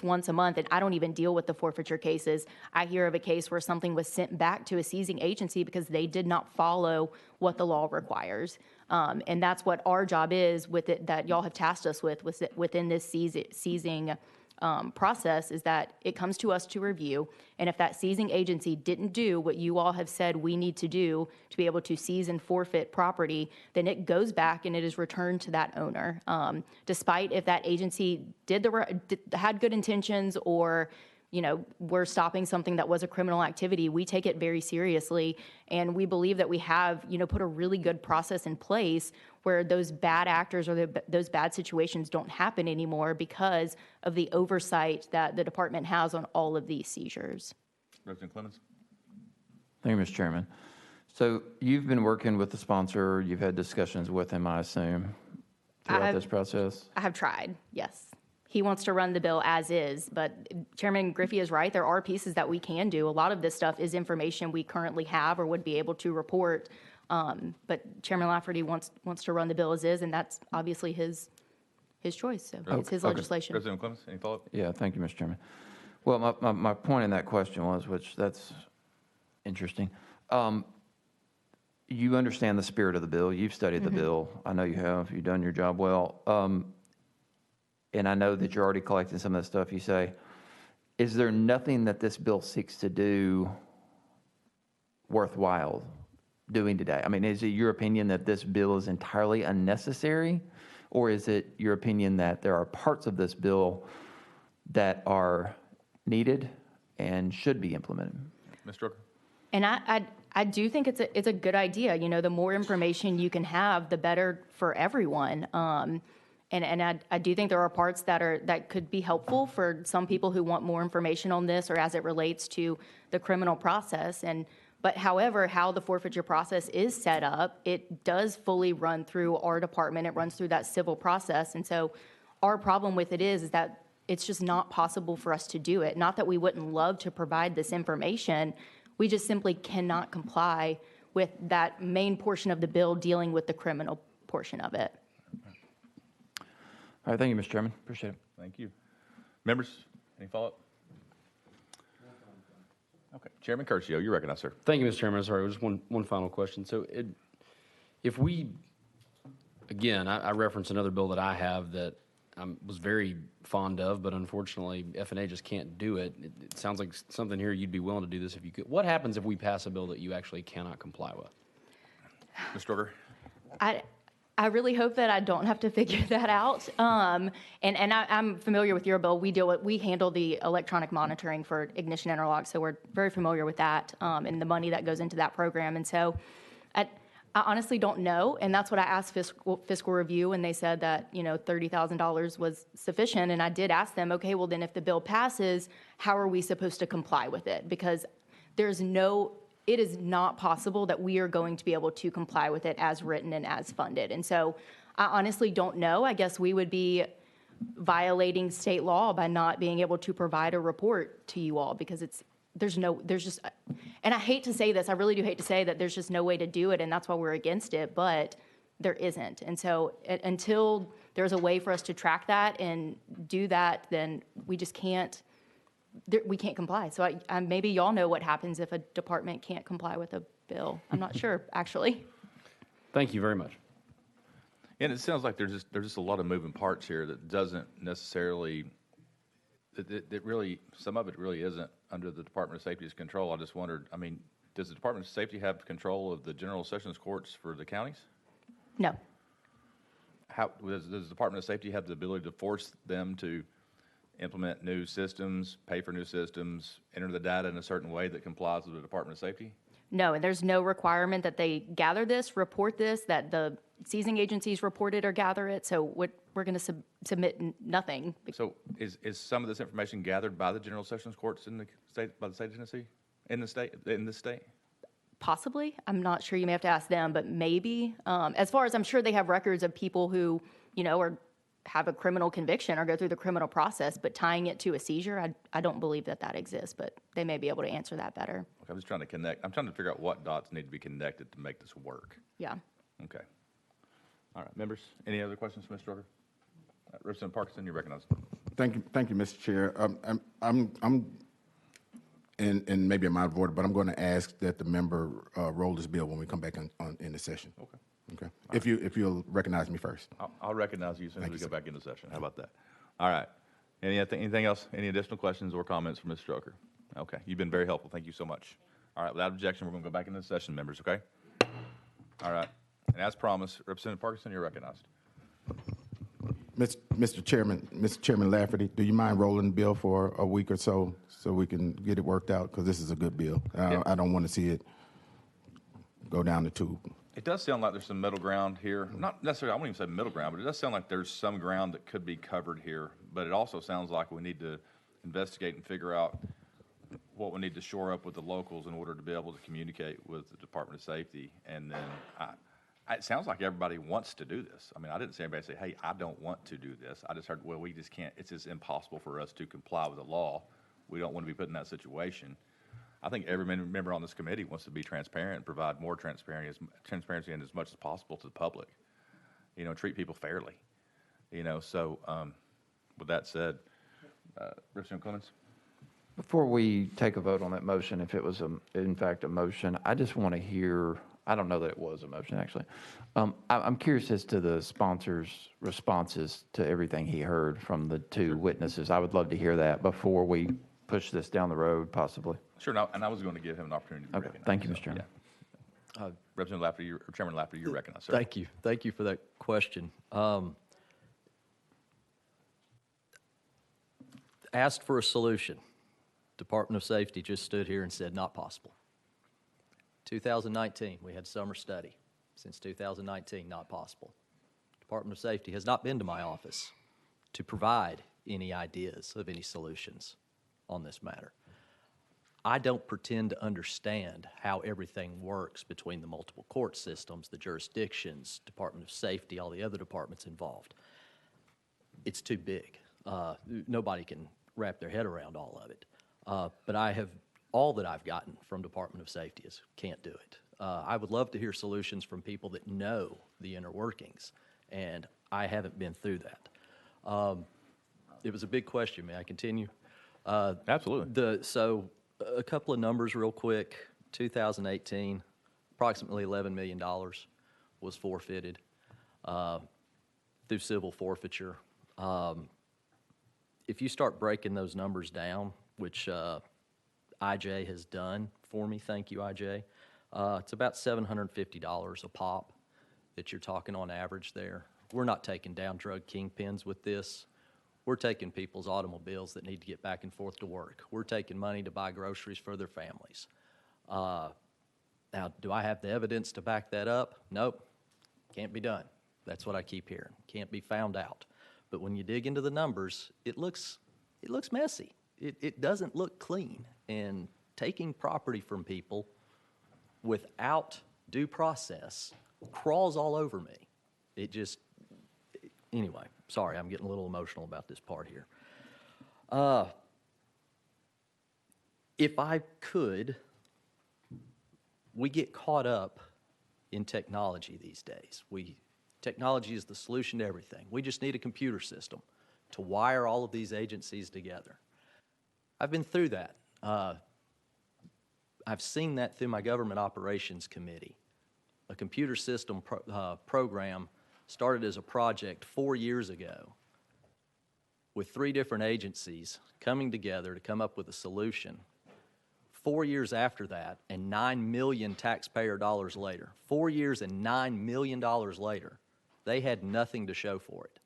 once a month, and I don't even deal with the forfeiture cases. I hear of a case where something was sent back to a seizing agency because they did not follow what the law requires. And that's what our job is with it, that y'all have tasked us with within this seizing process, is that it comes to us to review, and if that seizing agency didn't do what you all have said we need to do to be able to seize and forfeit property, then it goes back and it is returned to that owner. Despite if that agency had good intentions or we're stopping something that was a criminal activity, we take it very seriously, and we believe that we have put a really good process in place where those bad actors or those bad situations don't happen anymore because of the oversight that the department has on all of these seizures. Representative Clemens? Thank you, Mr. Chairman. So you've been working with the sponsor, you've had discussions with him, I assume, throughout this process? I have tried, yes. He wants to run the bill as is, but Chairman Griffey is right. There are pieces that we can do. A lot of this stuff is information we currently have or would be able to report. But Chairman Lafferty wants to run the bill as is, and that's obviously his his choice, so it's his Okay. legislation. President Clemens, any follow-up? Yeah, thank you, Mr. Chairman. Well, my point in that question was, which that's interesting. You understand the spirit of the bill. You've studied the bill. I know you have. You've done your job well. And I know that you're already collecting some of the stuff you say. Is there nothing that this bill seeks to do worthwhile doing today? I mean, is it your opinion that this bill is entirely unnecessary? Or is it your opinion that there are parts of this bill that are needed and should be implemented? Ms. Strooker? And I do think it's a good idea. You know, the more information you can have, the better for everyone. And I do think there are parts that could be helpful for some people who want more information on this or as it relates to the criminal process. But however, how the forfeiture process is set up, it does fully run through our department. It runs through that civil process. And so our problem with it is that it's just not possible for us to do it. Not that we wouldn't love to provide this information. We just simply cannot comply with that main portion of the bill dealing with the criminal portion of it. All right, thank you, Mr. Chairman. Appreciate it. Thank you. Members, any follow-up? Okay. Chairman Curcio, you're recognized, sir. Thank you, Mr. Chairman. Sorry, just one final question. So if we, again, I reference another bill that I have that I was very fond of, but unfortunately F&A just can't do it. It sounds like something here you'd be willing to do this if you could. What happens if we pass a bill that you actually cannot comply with? Ms. Strooker? I really hope that I don't have to figure that out. And I'm familiar with your bill. We handle the electronic monitoring for ignition interlock, so we're very familiar with that and the money that goes into that program. And so I honestly don't know, and that's what I asked fiscal review, and they said that $30,000 was sufficient. And I did ask them, okay, well then if the bill passes, how are we supposed to comply with it? Because it is not possible that we are going to be able to comply with it as written and as funded. And so I honestly don't know. I guess we would be violating state law by not being able to provide a report to you all because and I hate to say this, I really do hate to say that there's just no way to do it and that's why we're against it, but there isn't. And so until there's a way for us to track that and do that, then we just can't. We can't comply. So maybe y'all know what happens if a department can't comply with a bill. I'm not sure, actually. Thank you very much. And it sounds like there's just a lot of moving parts here that doesn't necessarily, some of it really isn't under the Department of Safety's control. I just wondered, I mean, does the Department of Safety have control of the General Sessions Courts for the counties? No. Does the Department of Safety have the ability to force them to implement new systems, pay for new systems, enter the data in a certain way that complies with the Department of Safety? No, and there's no requirement that they gather this, report this, that the seizing agencies report it or gather it. So we're going to submit nothing. So is some of this information gathered by the General Sessions Courts in the state, by the state of Tennessee, in the state? Possibly. I'm not sure. You may have to ask them, but maybe. As far as I'm sure they have records of people who, have a criminal conviction or go through the criminal process, but tying it to a seizure, I don't believe that exists, but they may be able to answer that better. Okay, I'm just trying to connect. I'm trying to figure out what dots need to be connected to make this work. Yeah. Okay. All right, members, any other questions for Mr. Strooker? Representative Parkinson, you're recognized. Thank you, Mr. Chair. And maybe I'm out of order, but I'm going to ask that the member roll this bill when we come back in the session. Okay. Okay. If you'll recognize me first. I'll recognize you as soon as we go back into session. How about that? All right. Anything else? Any additional questions or comments from Ms. Strooker? Okay. You've been very helpful. Thank you so much. All right. Without objection, we're going to go back into session, members. Okay. All right. And as promised, Representative Parkinson, you're recognized. Mr. Chairman Lafferty, do you mind rolling the bill for a week or so we can get it worked out? Because this is a good bill. I don't want to see it go down the tube. It does sound like there's some middle ground here. Not necessarily, I wouldn't even say middle ground, but it does sound like there's some ground that could be covered here. But it also sounds like we need to investigate and figure out what we need to shore up with the locals in order to be able to communicate with the Department of Safety. And then it sounds like everybody wants to do this. I mean, I didn't see anybody say, hey, I don't want to do this. I just heard, well, we just can't. It's just impossible for us to comply with the law. We don't want to be put in that situation. I think every member on this committee wants to be transparent and provide more transparency and as much as possible to the public. Treat people fairly. So with that said, Representative Clemens? Before we take a vote on that motion, if it was in fact a motion, I just want to hear, I don't know that it was a motion, actually. I'm curious as to the sponsor's responses to everything he heard from the two witnesses. I would love to hear that before we push this down the road, possibly. Sure, and I was going to give him an opportunity to be Okay, recognized. thank you, Mr. Chairman. Representative Lafferty, or Chairman Lafferty, you're recognized, sir. Thank you. Thank you for that question. Asked for a solution. Department of Safety just stood here and said, not possible. 2019, we had summer study. Since 2019, not possible. Department of Safety has not been to my office to provide any ideas of any solutions on this matter. I don't pretend to understand how everything works between the multiple court systems, the jurisdictions, Department of Safety, all the other departments involved. It's too big. Nobody can wrap their head around all of it. But all that I've gotten from Department of Safety is can't do it. I would love to hear solutions from people that know the inner workings, and I haven't been through that. It was a big question. May I continue? Absolutely. So a couple of numbers real quick. 2018, approximately $11 million was forfeited through civil forfeiture. If you start breaking those numbers down, which IJ has done for me, thank you, IJ, it's about $750 a pop that you're talking on average there. We're not taking down drug kingpins with this. We're taking people's automobiles that need to get back and forth to work. We're taking money to buy groceries for their families. Now, do I have the evidence to back that up? Nope. Can't be done. That's what I keep hearing. Can't be found out. But when you dig into the numbers, it looks messy. It doesn't look clean. And taking property from people without due process crawls all over me. Anyway, sorry, I'm getting a little emotional about this part here. If I could, we get caught up in technology these days. Technology is the solution to everything. We just need a computer system to wire all of these agencies together. I've been through that. I've seen that through my Government Operations Committee. A computer system program started as a project 4 years ago with 3 different agencies coming together to come up with a solution. 4 years after that, and $9 million taxpayer dollars later, 4 years and $9 million later, they had nothing to show for it.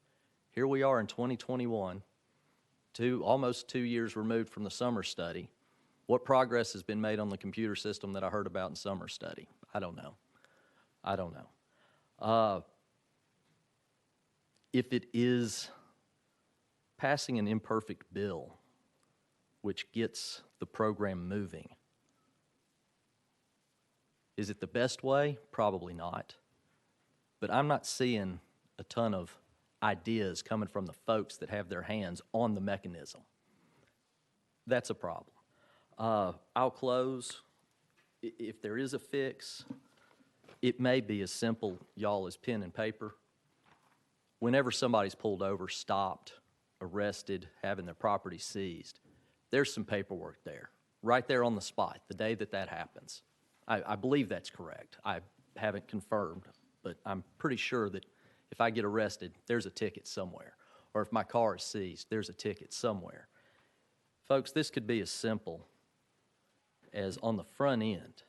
Here we are in 2021, almost 2 years removed from the summer study. What progress has been made on the computer system that I heard about in summer study? I don't know. If it is passing an imperfect bill, which gets the program moving, is it the best way? Probably not. But I'm not seeing a ton of ideas coming from the folks that have their hands on the mechanism. That's a problem. I'll close. If there is a fix, it may be as simple, y'all, as pen and paper. Whenever somebody's pulled over, stopped, arrested, having their property seized, there's some paperwork there, right there on the spot, the day that happens. I believe that's correct. I haven't confirmed, but I'm pretty sure that if I get arrested, there's a ticket somewhere. Or if my car is seized, there's a ticket somewhere. Folks, this could be as simple as on the front end,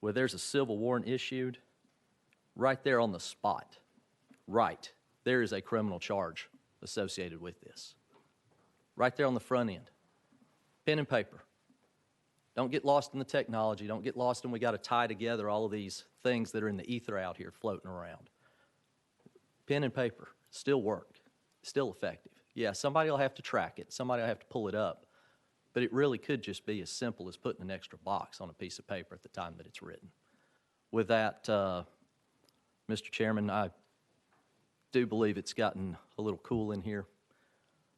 where there's a civil warrant issued, right there on the spot, there is a criminal charge associated with this. Right there on the front end. Pen and paper. Don't get lost in the technology. Don't get lost in we got to tie together all of these things that are in the ether out here floating around. Pen and paper still work, still effective. Yeah, somebody will have to track it. Somebody will have to pull it up. But it really could just be as simple as putting an extra box on a piece of paper at the time that it's written. With that, Mr. Chairman, I do believe it's gotten a little cool in here.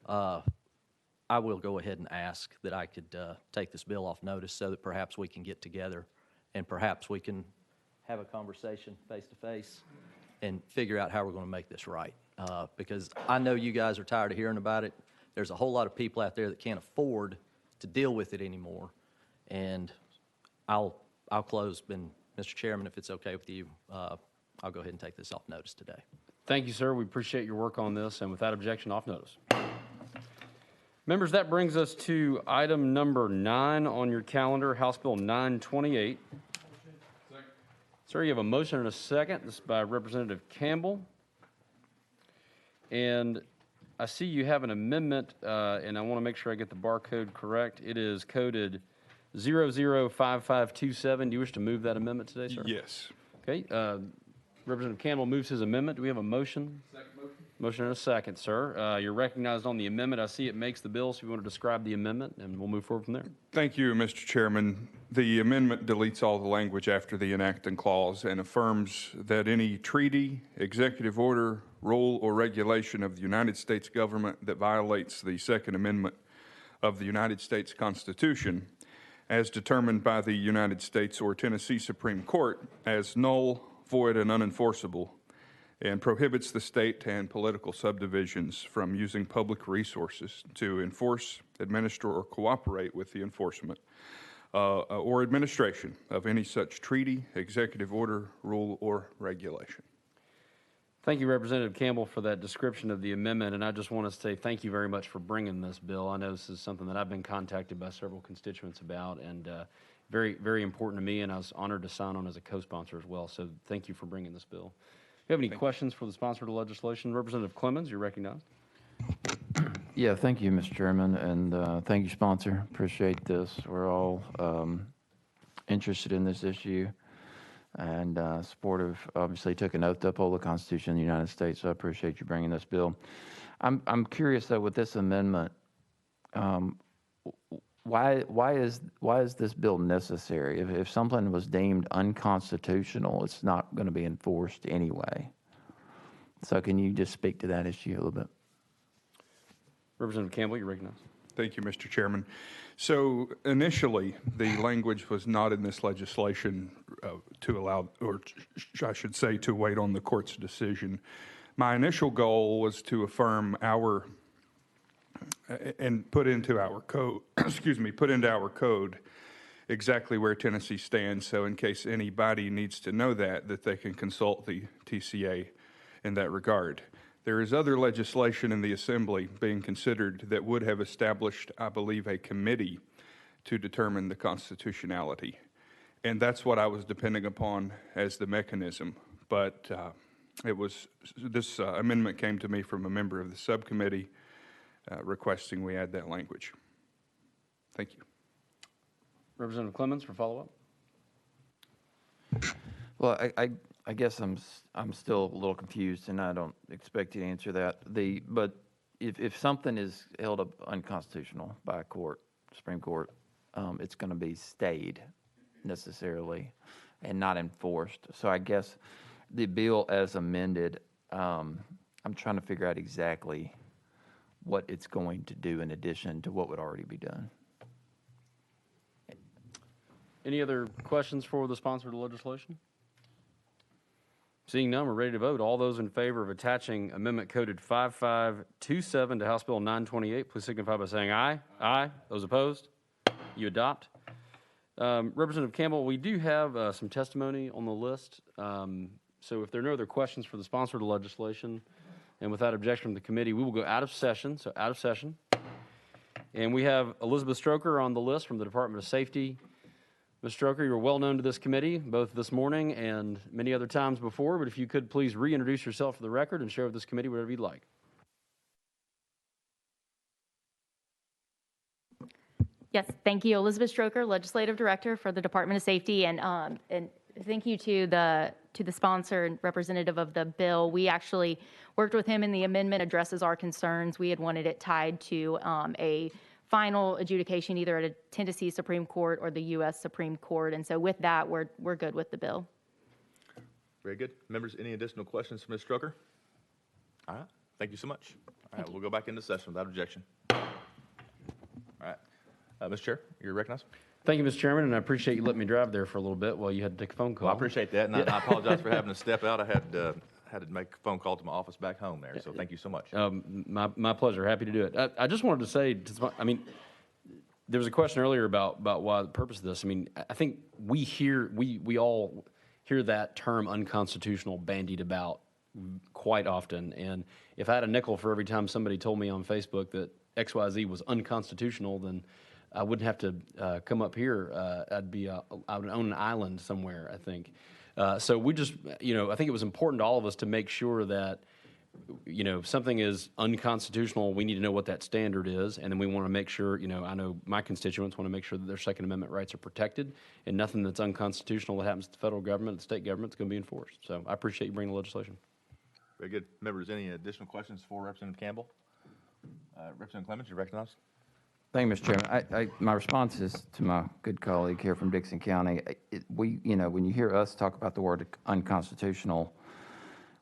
I will go ahead and ask that I could take this bill off notice so that perhaps we can get together and perhaps we can have a conversation face to face and figure out how we're going to make this right because I know you guys are tired of hearing about it. There's a whole lot of people out there that can't afford to deal with it anymore. And I'll close, and Mr. Chairman, if it's okay with you, I'll go ahead and take this off notice today. Thank you, sir. We appreciate your work on this, and without objection, off notice. Members, that brings us to item number 9 on your calendar, House Bill 928. Sir, you have a motion and a second. This is by Representative Campbell. And I see you have an amendment, and I want to make sure I get the barcode correct. It is coded 005527. Do you wish to move that amendment today, sir? Yes. Okay. Representative Campbell moves his amendment. Do we have a motion? Second motion. Motion and a second, sir. You're recognized on the amendment. I see it makes the bill, so you want to describe the amendment, and we'll move forward from there. Thank you, Mr. Chairman. The amendment deletes all the language after the enacting clause and affirms that any treaty, executive order, rule, or regulation of the United States government that violates the Second Amendment of the United States Constitution, as determined by the United States or Tennessee Supreme Court, as null, void, and unenforceable, and prohibits the state and political subdivisions from using public resources to enforce, administer, or cooperate with the enforcement or administration of any such treaty, executive order, rule, or regulation. Thank you, Representative Campbell, for that description of the amendment, and I just want to say thank you very much for bringing this bill. I know this is something that I've been contacted by several constituents about, and very, very important to me, and I was honored to sign on as a co-sponsor as well, so thank you for bringing this bill. Do you have any questions for the sponsor of the legislation? Representative Clemens, you're recognized. Yeah, thank you, Mr. Chairman, and thank you, sponsor. Appreciate this. We're all interested in this issue and supportive. Obviously, took an oath to uphold the Constitution of the United States, so I appreciate you bringing this bill. I'm curious, though, with this amendment, why is this bill necessary? If something was deemed unconstitutional, it's not going to be enforced anyway. So can you just speak to that issue a little bit? Representative Campbell, you're recognized. Thank you, Mr. Chairman. So initially, the language was not in this legislation to allow, or I should say, to wait on the court's decision. My initial goal was to affirm our and put into our code, put into our code exactly where Tennessee stands. So in case anybody needs to know that they can consult the TCA in that regard. There is other legislation in the Assembly being considered that would have established, I believe, a committee to determine the constitutionality. And that's what I was depending upon as the mechanism. But this amendment came to me from a member of the subcommittee requesting we add that language. Thank you. Representative Clemens for follow-up. Well, I guess I'm still a little confused, and I don't expect you to answer that. But if something is held up unconstitutional by a court, Supreme Court, it's going to be stayed necessarily and not enforced. So I guess the bill as amended, I'm trying to figure out exactly what it's going to do in addition to what would already be done. Any other questions for the sponsor of the legislation? Seeing none, we're ready to vote. All those in favor of attaching amendment coded 5527 to House Bill 928, please signify by saying aye. Aye. Those opposed? You adopt. Representative Campbell, we do have some testimony on the list. So if there are no other questions for the sponsor of the legislation, and without objection from the committee, we will go out of session, so out of session. And we have Elizabeth Stroker on the list from the Department of Safety. Ms. Stroker, you're well known to this committee, both this morning and many other times before, but if you could please reintroduce yourself for the record and share with this committee whatever you'd like. Yes, thank you. Elizabeth Stroker, Legislative Director for the Department of Safety, and thank you to the sponsor and representative of the bill. We actually worked with him, and the amendment addresses our concerns. We had wanted it tied to a final adjudication either at a Tennessee Supreme Court or the U.S. Supreme Court, and so with that, we're good with the bill. Very good. Members, any additional questions for Ms. Stroker? All right. Thank you so much. All right, we'll go back into session without objection. All right. Mr. Chair, you're recognized. Thank you, Mr. Chairman, and I appreciate you letting me drive there for a little bit while you had to take a phone call. Well, I appreciate that, and I apologize for having to step out. I had had to make a phone call to my office back home there, so thank you so much. My pleasure. Happy to do it. I just wanted to say, I mean, there was a question earlier about why the purpose of this. I mean, I think we all hear that term unconstitutional bandied about quite often. And if I had a nickel for every time somebody told me on Facebook that XYZ was unconstitutional, then I wouldn't have to come up here. I would own an island somewhere, I think. So we just, I think it was important to all of us to make sure that, if something is unconstitutional, we need to know what that standard is, and then we want to make sure, I know my constituents want to make sure that their Second Amendment rights are protected, and nothing that's unconstitutional that happens to the federal government, the state government, is going to be enforced. So I appreciate you bringing the legislation. Very good. Members, any additional questions for Representative Campbell? Representative Clemens, you're recognized. Thank you, Mr. Chairman. My response is to my good colleague here from Dixon County. When you hear us talk about the word unconstitutional,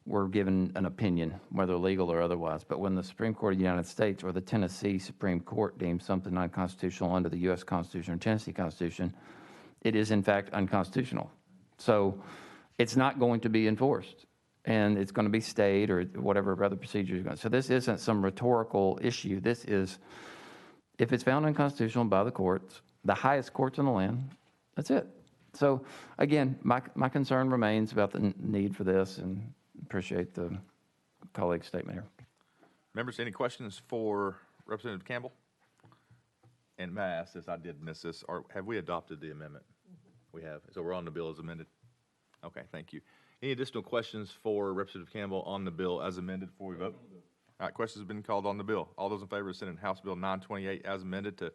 we're given an opinion, whether legal or otherwise. But when the Supreme Court of the United States or the Tennessee Supreme Court deems something unconstitutional under the U.S. Constitution or Tennessee Constitution, it is in fact unconstitutional. So it's not going to be enforced, and it's going to be stayed or whatever other procedures are going. So this isn't some rhetorical issue. This is, if it's found unconstitutional by the courts, the highest courts in the land, that's it. So again, my concern remains about the need for this, and appreciate the colleague's statement here. Members, any questions for Representative Campbell? And may I ask this, I did miss this, have we adopted the amendment? We have, so we're on the bill as amended? Okay, thank you. Any additional questions for Representative Campbell on the bill as amended before we vote? All right, questions have been called on the bill. All those in favor of sending House Bill 928 as amended to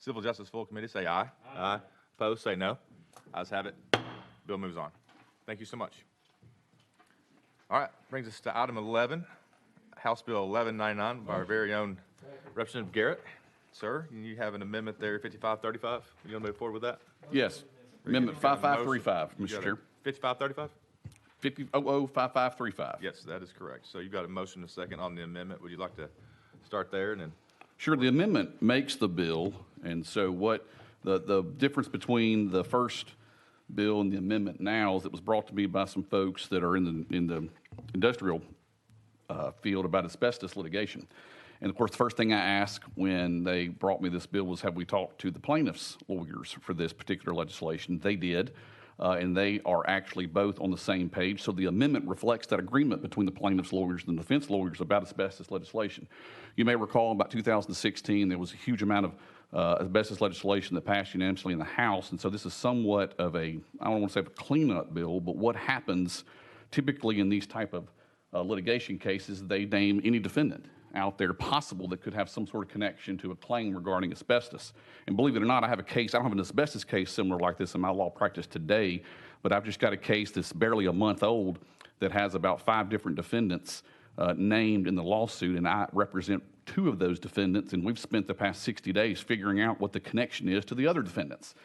Civil Justice Full Committee, say aye. Aye. Opposed, say no. Ayes have it. Bill moves on. Thank you so much. All right, brings us to item 11, House Bill 1199 by our very own Representative Garrett. Sir, you have an amendment there, 5535. You want to move forward with that? Yes. Amendment 5535, Mr. Chair. 5535? 5535. Yes, that is correct. So you've got a motion and a second on the amendment. Would you like to start there and then? Sure, the amendment makes the bill, and so what the difference between the first bill and the amendment now is it was brought to me by some folks that are in the industrial field about asbestos litigation. And of course, the first thing I asked when they brought me this bill was, have we talked to the plaintiffs' lawyers for this particular legislation? They did, and they are actually both on the same page. So the amendment reflects that agreement between the plaintiffs' lawyers and the defense lawyers about asbestos legislation. You may recall about 2016, there was a huge amount of asbestos legislation that passed unanimously in the House, and so this is somewhat of a, I don't want to say a cleanup bill, but what happens typically in these type of litigation cases, they name any defendant out there possible that could have some sort of connection to a claim regarding asbestos. And believe it or not, I have a case, I don't have an asbestos case similar like this in my law practice today, but I've just got a case that's barely a month old that has about 5 different defendants named in the lawsuit, and I represent 2 of those defendants, and we've spent the past 60 days figuring out what the connection is to the other defendants.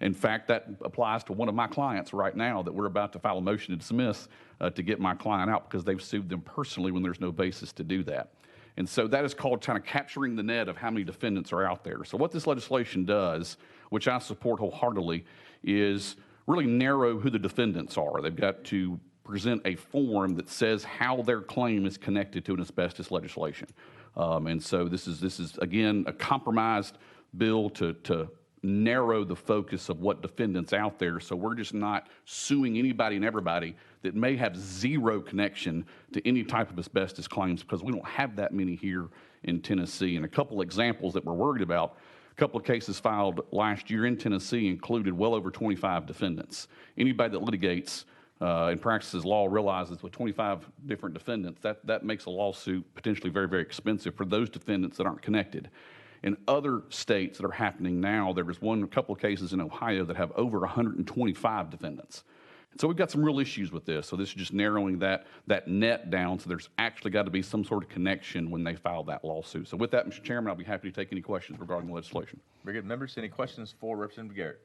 In fact, that applies to one of my clients right now that we're about to file a motion to dismiss to get my client out because they've sued them personally when there's no basis to do that. And so that is called kind of capturing the net of how many defendants are out there. So what this legislation does, which I support wholeheartedly, is really narrow who the defendants are. They've got to present a form that says how their claim is connected to an asbestos legislation. And so this is again a compromised bill to narrow the focus of what defendants out there. So we're just not suing anybody and everybody that may have zero connection to any type of asbestos claims, because we don't have that many here in Tennessee. And a couple examples that we're worried about, a couple of cases filed last year in Tennessee included well over 25 defendants. Anybody that litigates and practices law realizes with 25 different defendants, that makes a lawsuit potentially very, very expensive for those defendants that aren't connected. In other states that are happening now, there was a couple of cases in Ohio that have over 125 defendants. And so we've got some real issues with this. So this is just narrowing that net down, so there's actually got to be some sort of connection when they file that lawsuit. So with that, Mr. Chairman, I'll be happy to take any questions regarding the legislation. Very good. Members, any questions for Representative Garrett?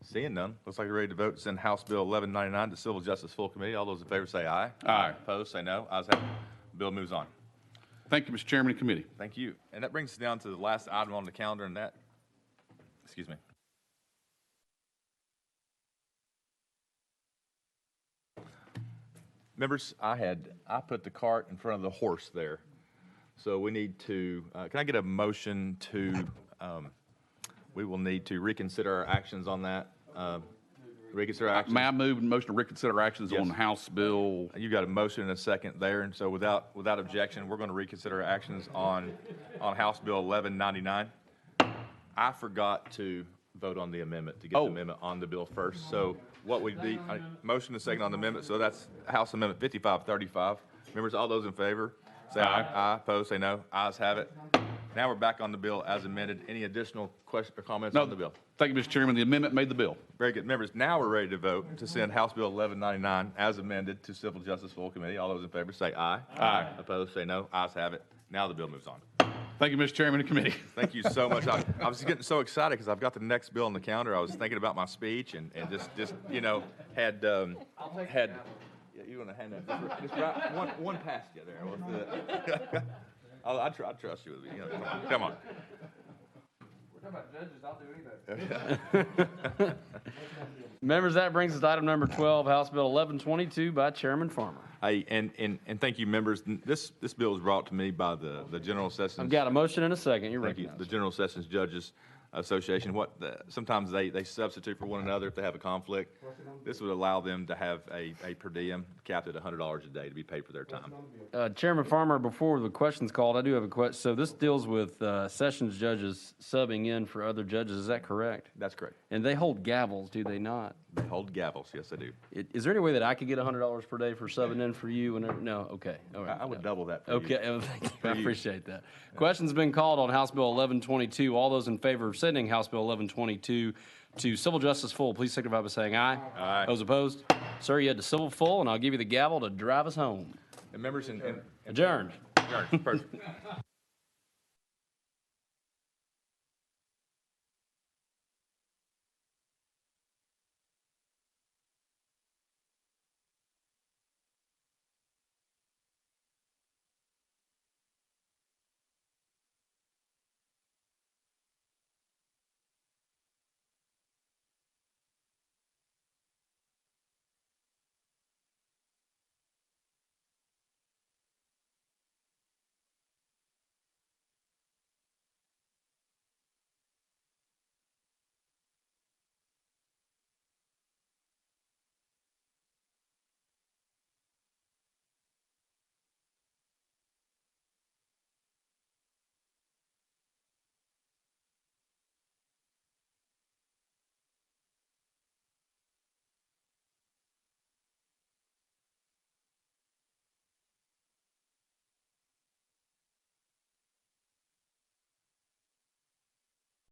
Seeing none, looks like you're ready to vote. Send House Bill 1199 to Civil Justice Full Committee. All those in favor say aye. Aye. Opposed, say no. Ayes have it. Bill moves on. Thank you, Mr. Chairman and committee. Thank you. And that brings us down to the last item on the calendar, and that, excuse me. Members, I put the cart in front of the horse there. So we need to, can I get a motion to, we will need to reconsider our actions on that. Reconsider our actions. May I move a motion to reconsider actions Yes. on House Bill? You got a motion and a second there, and so without objection, we're going to reconsider our actions on House Bill 1199. I forgot to vote on the amendment, to get the amendment on the bill first. So what would be, motion and second on the amendment, so that's House Amendment 5535. Members, all those in favor, say aye. Aye. Opposed, say no. Ayes have it. Now we're back on the bill as amended. Any additional questions or comments on the bill? Thank you, Mr. Chairman. The amendment made the bill. Very good. Members, now we're ready to vote to send House Bill 1199 as amended to Civil Justice Full Committee. All those in favor say aye. Aye. Opposed, say no. Ayes have it. Now the bill moves on. Thank you, Mr. Chairman and committee. Thank you so much. I was getting so excited because I've got the next bill on the calendar. I was thinking about my speech and just you know, had, yeah, you want to hand that, just right, one past you there. Let's do it. I trust you. You know, come on. We're talking about judges, I'll do anything. Members, that brings us to item number 12, House Bill 1122 by Chairman Farmer. Hey, and thank you, members. This bill was brought to me by the General Sessions. I've got a motion and a second. You're Thank you. recognized. The General Sessions Judges Association. Sometimes they substitute for one another if they have a conflict. This would allow them to have a per diem capped at $100 a day to be paid for their time. Chairman Farmer, before the question's called, I do have a question. So this deals with sessions judges subbing in for other judges. Is that correct? That's correct. And they hold gavels, do they not? They hold gavels. Yes, they do. Is there any way that I could get $100 per day for subbing in for you? Whenever? No. Okay. All right. I would double that for Okay. you. Thank you. I appreciate that. Question's been called on House Bill 1122. All those in favor of sending House Bill 1122 to Civil Justice Full, please signify by saying aye. Aye. Those opposed? Sir, you had to Civil Full, and I'll give you the gavel to drive us home. And members, Adjourned. Perfect.